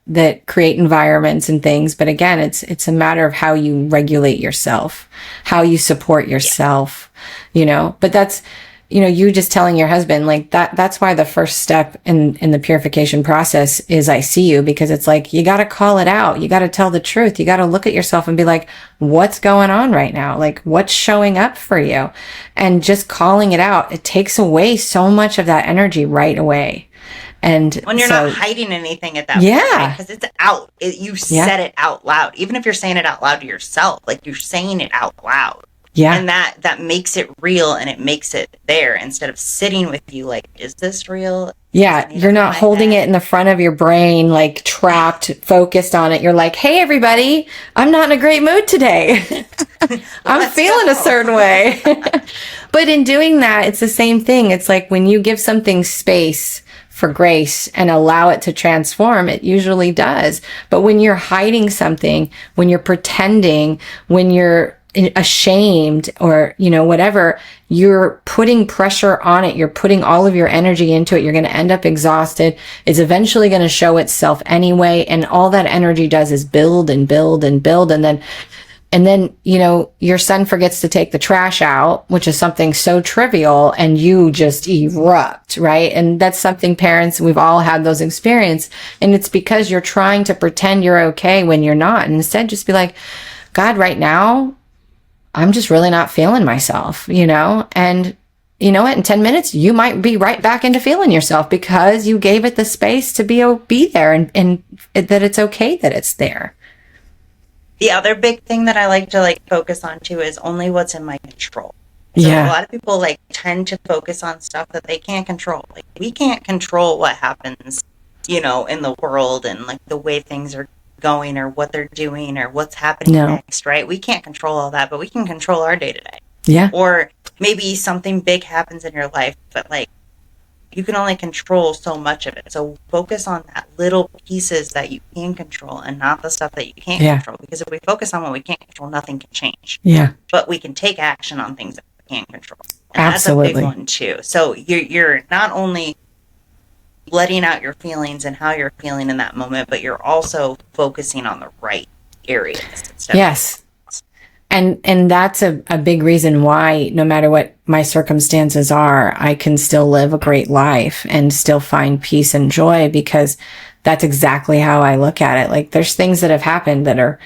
B: that create environments and things. But again, it's a matter of how you regulate yourself, how you support yourself, but that's, you just telling your husband like that's why the first step in the purification process is I see you, because it's like, you got to call it out. You got to tell the truth. You got to look at yourself and be like, what's going on right now? Like, what's showing up for you? And just calling it out, it takes away so much of that energy right away. And
A: when you're not hiding anything at that point, right? Because it's out. You said it out loud. Even if you're saying it out loud to yourself, like you're saying it out loud. Yeah. And that makes it real, and it makes it there instead of sitting with you like, is this real?
B: Yeah. You're not holding it in the front of your brain, like trapped, focused on it. You're like, hey, everybody, I'm not in a great mood today. I'm feeling a certain way. But in doing that, it's the same thing. It's like when you give something space for grace and allow it to transform, it usually does. But when you're hiding something, when you're pretending, when you're ashamed or, whatever, you're putting pressure on it. You're putting all of your energy into it. You're going to end up exhausted. It's eventually going to show itself anyway. And all that energy does is build and build and build. And then, your son forgets to take the trash out, which is something so trivial, and you just erupt, right? And that's something parents, we've all had those experiences. And it's because you're trying to pretend you're okay when you're not. And instead just be like, God, right now, I'm just really not feeling myself, and you know what? In 10 minutes, you might be right back into feeling yourself because you gave it the space to be there and that it's okay that it's there.
A: The other big thing that I like to focus on too is only what's in my control. So a lot of people tend to focus on stuff that they can't control. Like we can't control what happens, in the world and the way things are going or what they're doing or what's happening next, right? We can't control all that, but we can control our day to day. Yeah. Or maybe something big happens in your life, but you can only control so much of it. So focus on that little pieces that you can control and not the stuff that you can't control. Because if we focus on what we can't control, nothing can change. Yeah. But we can take action on things that we can't control. And absolutely. That's a big one too. So you're not only letting out your feelings and how you're feeling in that moment, but you're also focusing on the right areas.
B: Yes. And that's a big reason why no matter what my circumstances are, I can still live a great life and still find peace and joy, because that's exactly how I look at it. There's things that have happened that are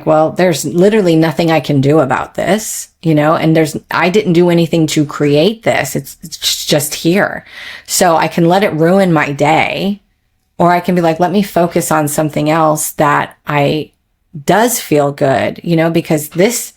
B: well, there's literally nothing I can do about this, and I didn't do anything to create this. It's just here. So I can let it ruin my day, or I can be like, let me focus on something else that does feel good, because this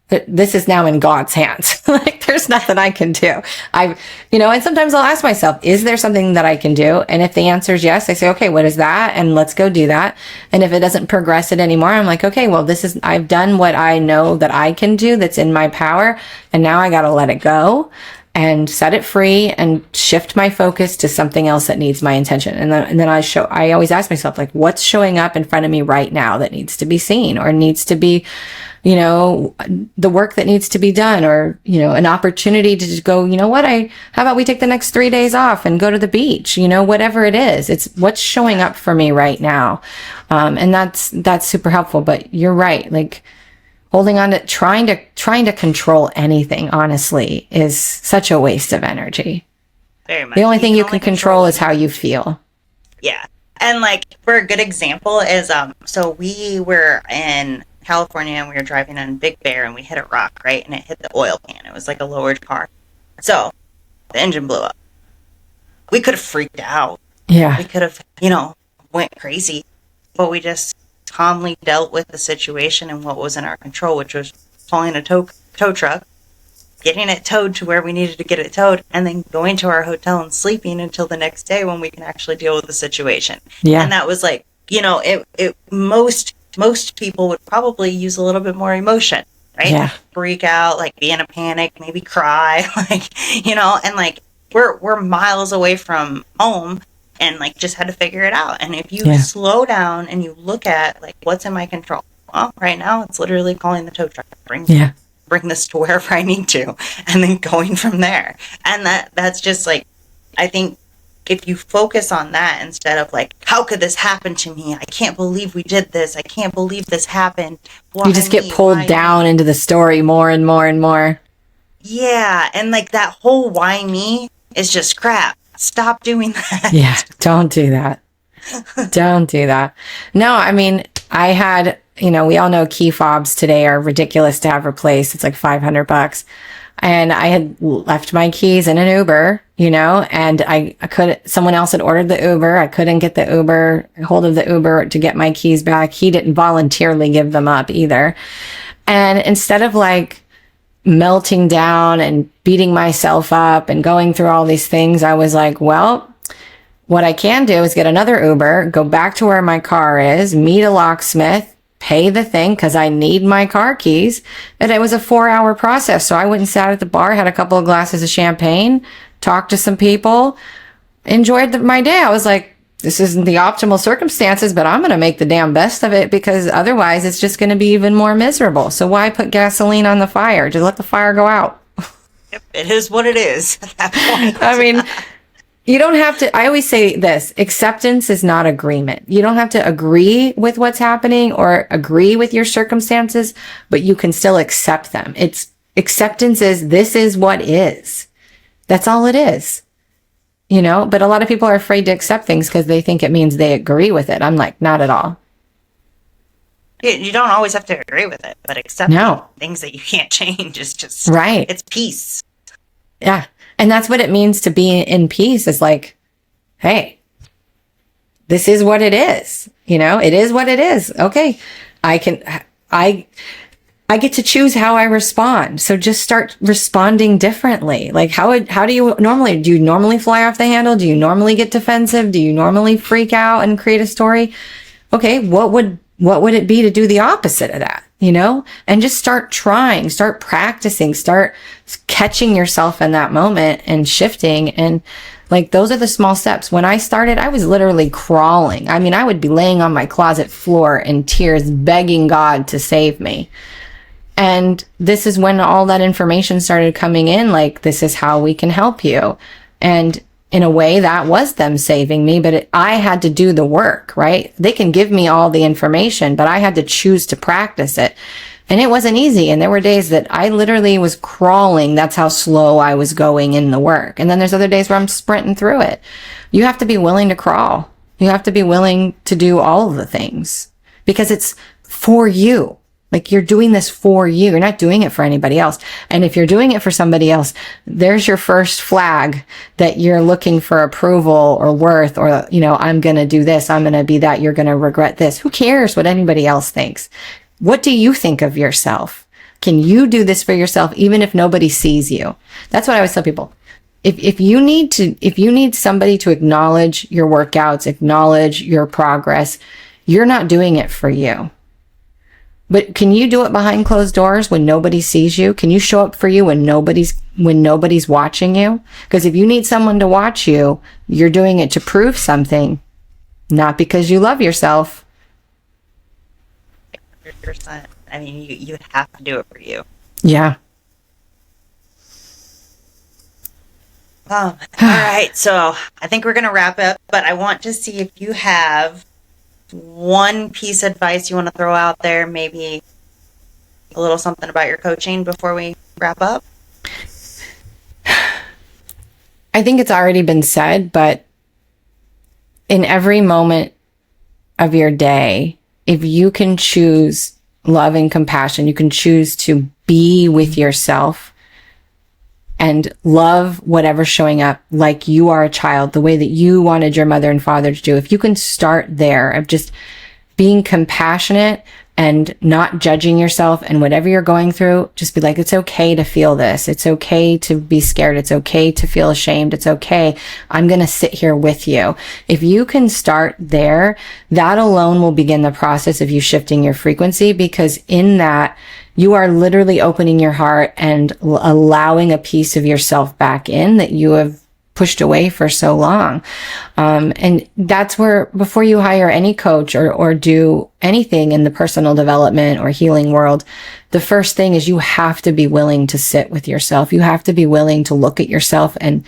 B: is now in God's hands. There's nothing I can do. And sometimes I'll ask myself, is there something that I can do? And if the answer is yes, I say, okay, what is that? And let's go do that. And if it doesn't progress it anymore, I'm like, okay, well, I've done what I know that I can do that's in my power. And now I got to let it go and set it free and shift my focus to something else that needs my attention. And then I always ask myself, what's showing up in front of me right now that needs to be seen or needs to be, the work that needs to be done, or, an opportunity to just go, how about we take the next 3 days off and go to the beach, whatever it is, it's what's showing up for me right now. And that's super helpful. But you're right. Holding on to trying to control anything, honestly, is such a waste of energy.
A: very much.
B: The only thing you
A: only
B: can control is how you feel.
A: Yeah. And like for a good example is so we were in California and we were driving on Big Bear and we hit a rock, right? And it hit the oil pan. It was like a lowered car. So the engine blew up. We could have freaked out.
B: Yeah.
A: We could have, went crazy. But we just calmly dealt with the situation and what was in our control, which was calling a tow truck, getting it towed to where we needed to get it towed, and then going to our hotel and sleeping until the next day when we can actually deal with the situation.
B: Yeah.
A: And that was like, most people would probably use a little bit more emotion, right?
B: Yeah.
A: Freak out, like be in a panic, maybe cry, and like we're miles away from home and like just had to figure it out. And if you slow down and you look at like what's in my control, well, right now it's literally calling the tow truck, bring this to wherever I need to, and then going from there. And that's just like, I think if you focus on that instead of like, how could this happen to me? I can't believe we did this. I can't believe this happened.
B: Why you just get pulled down into the story more and more and more.
A: Yeah. And like that whole why me is just crap. Stop doing that.
B: Yeah. Don't do that. Don't do that. No, I mean, I had, we all know key fobs today are ridiculous to have replaced. It's like $500. And I had left my keys in an Uber, and someone else had ordered the Uber. I couldn't get hold of the Uber to get my keys back. He didn't voluntarily give them up either. And instead of like melting down and beating myself up and going through all these things, I was like, well, what I can do is get another Uber, go back to where my car is, meet a locksmith, pay the thing because I need my car keys. And it was a 4-hour process. So I went and sat at the bar, had a couple of glasses of champagne, talked to some people, enjoyed my day. I was like, this isn't the optimal circumstances, but I'm going to make the damn best of it because otherwise it's just going to be even more miserable. So why put gasoline on the fire? Just let the fire go out.
A: Yep, it is what it is at that point.
B: I mean, you don't have to, I always say this, acceptance is not agreement. You don't have to agree with what's happening or agree with your circumstances, but you can still accept them. Acceptance is, this is what is. That's all it is. But a lot of people are afraid to accept things because they think it means they agree with it. I'm like, not at all.
A: You don't always have to agree with it, but accepting things that you can't change is just,
B: right.
A: It's peace.
B: Yeah. And that's what it means to be in peace is like, hey, this is what it is. It is what it is. Okay. I get to choose how I respond. So just start responding differently. Like how do you normally fly off the handle? Do you normally get defensive? Do you normally freak out and create a story? Okay. What would it be to do the opposite of that? And just start trying, start practicing, start catching yourself in that moment and shifting. And like, those are the small steps. When I started, I was literally crawling. I mean, I would be laying on my closet floor in tears, begging God to save me. And this is when all that information started coming in. Like, this is how we can help you. And in a way, that was them saving me, but I had to do the work, right? They can give me all the information, but I had to choose to practice it. And it wasn't easy. And there were days that I literally was crawling. That's how slow I was going in the work. And then there's other days where I'm sprinting through it. You have to be willing to crawl. You have to be willing to do all of the things because it's for you. Like, you're doing this for you. You're not doing it for anybody else. And if you're doing it for somebody else, there's your first flag that you're looking for approval or worth, or, I'm going to do this. I'm going to be that. You're going to regret this. Who cares what anybody else thinks? What do you think of yourself? Can you do this for yourself, even if nobody sees you? That's what I always tell people. If you need somebody to acknowledge your workouts, acknowledge your progress, you're not doing it for you. But can you do it behind closed doors when nobody sees you? Can you show up for you when nobody's watching you? Because if you need someone to watch you, you're doing it to prove something, not because you love yourself.
A: 100%. I mean, you have to do it for you.
B: Yeah.
A: All right. So I think we're going to wrap up, but I want to see if you have one piece of advice you want to throw out there, maybe a little something about your coaching before we wrap up.
B: I think it's already been said, but in every moment of your day, if you can choose love and compassion, you can choose to be with yourself and love whatever's showing up like you are a child, the way that you wanted your mother and father to do. If you can start there of just being compassionate and not judging yourself and whatever you're going through, just be like, it's okay to feel this. It's okay to be scared. It's okay to feel ashamed. It's okay. I'm going to sit here with you. If you can start there, that alone will begin the process of you shifting your frequency, because in that, you are literally opening your heart and allowing a piece of yourself back in that you have pushed away for so long. And that's where, before you hire any coach or do anything in the personal development or healing world, the first thing is you have to be willing to sit with yourself. You have to be willing to look at yourself and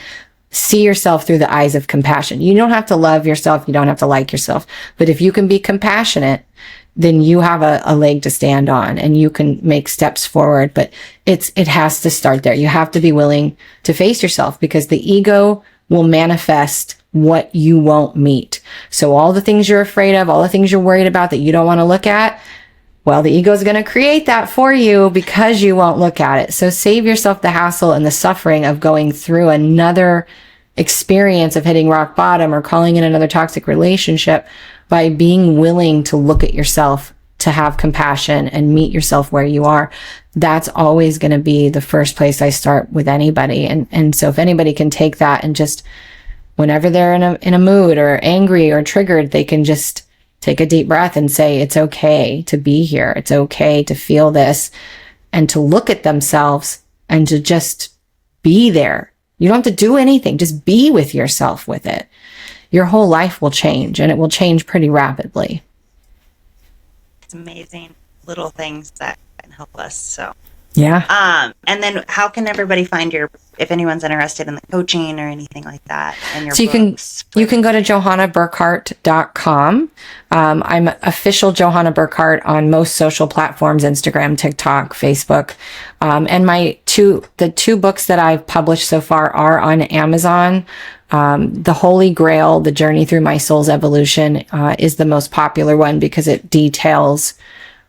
B: see yourself through the eyes of compassion. You don't have to love yourself. You don't have to like yourself. But if you can be compassionate, then you have a leg to stand on and you can make steps forward. But it has to start there. You have to be willing to face yourself, because the ego will manifest what you won't meet. So all the things you're afraid of, all the things you're worried about that you don't want to look at, well, the ego is going to create that for you because you won't look at it. So save yourself the hassle and the suffering of going through another experience of hitting rock bottom or calling in another toxic relationship by being willing to look at yourself, to have compassion and meet yourself where you are. That's always going to be the first place I start with anybody. And so if anybody can take that and just, whenever they're in a mood or angry or triggered, they can just take a deep breath and say, it's okay to be here. It's okay to feel this, and to look at themselves and to just be there. You don't have to do anything. Just be with yourself with it. Your whole life will change, and it will change pretty rapidly.
A: It's amazing little things that can help us. So
B: yeah.
A: And then how can everybody find if anyone's interested in the coaching or anything like that, and your
B: so
A: books?
B: You can go to johannaburkhardt.com. I'm official Johanna Burkhardt on most social platforms, Instagram, TikTok, Facebook. And the two books that I've published so far are on Amazon. The Holy Grail, The Journey Through My Soul's Evolution, is the most popular one because it details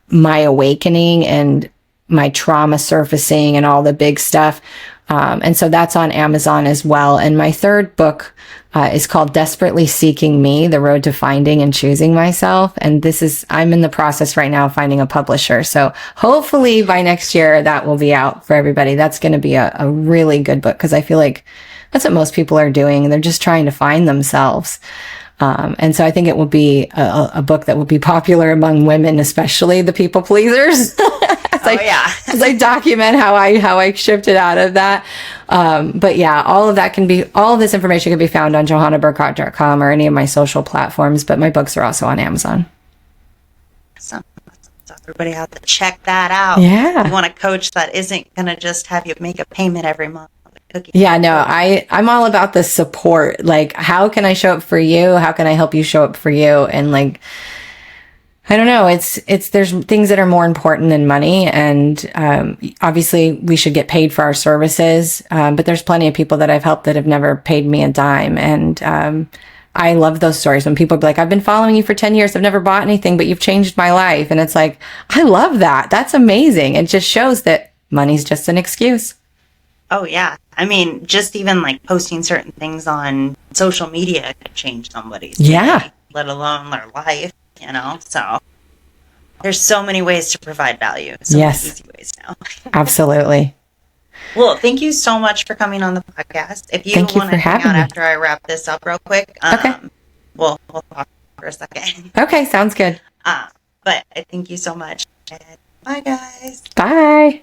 B: my awakening and my trauma surfacing and all the big stuff. And so that's on Amazon as well. And my third book is called Desperately Seeking Me, The Road to Finding and Choosing Myself. And I'm in the process right now of finding a publisher. So hopefully by next year that will be out for everybody. That's going to be a really good book, because I feel like that's what most people are doing. They're just trying to find themselves. And so I think it will be a book that will be popular among women, especially the people pleasers. As I document how I shifted out of that. But yeah, all of this information can be found on johannaburkhardt.com or any of my social platforms, but my books are also on Amazon.
A: So everybody have to check that out.
B: Yeah.
A: You want a coach that isn't going to just have you make a payment every month.
B: Yeah, no, I'm all about the support. Like, how can I show up for you? How can I help you show up for you? And like, I don't know. There's things that are more important than money. And, obviously we should get paid for our services. But there's plenty of people that I've helped that have never paid me a dime. And, I love those stories when people be like, I've been following you for 10 years. I've never bought anything, but you've changed my life. And it's like, I love that. That's amazing. It just shows that money's just an excuse.
A: Oh, yeah. I mean, just even like posting certain things on social media could change somebody's day, let alone their life, So there's so many ways to provide value. So many easy ways now.
B: Absolutely.
A: Well, thank you so much for coming on the podcast. If you want to hang out after I wrap this up real quick,
B: okay.
A: We'll talk for a second.
B: Okay, sounds good.
A: But I thank you so much. And bye, guys.
B: Bye.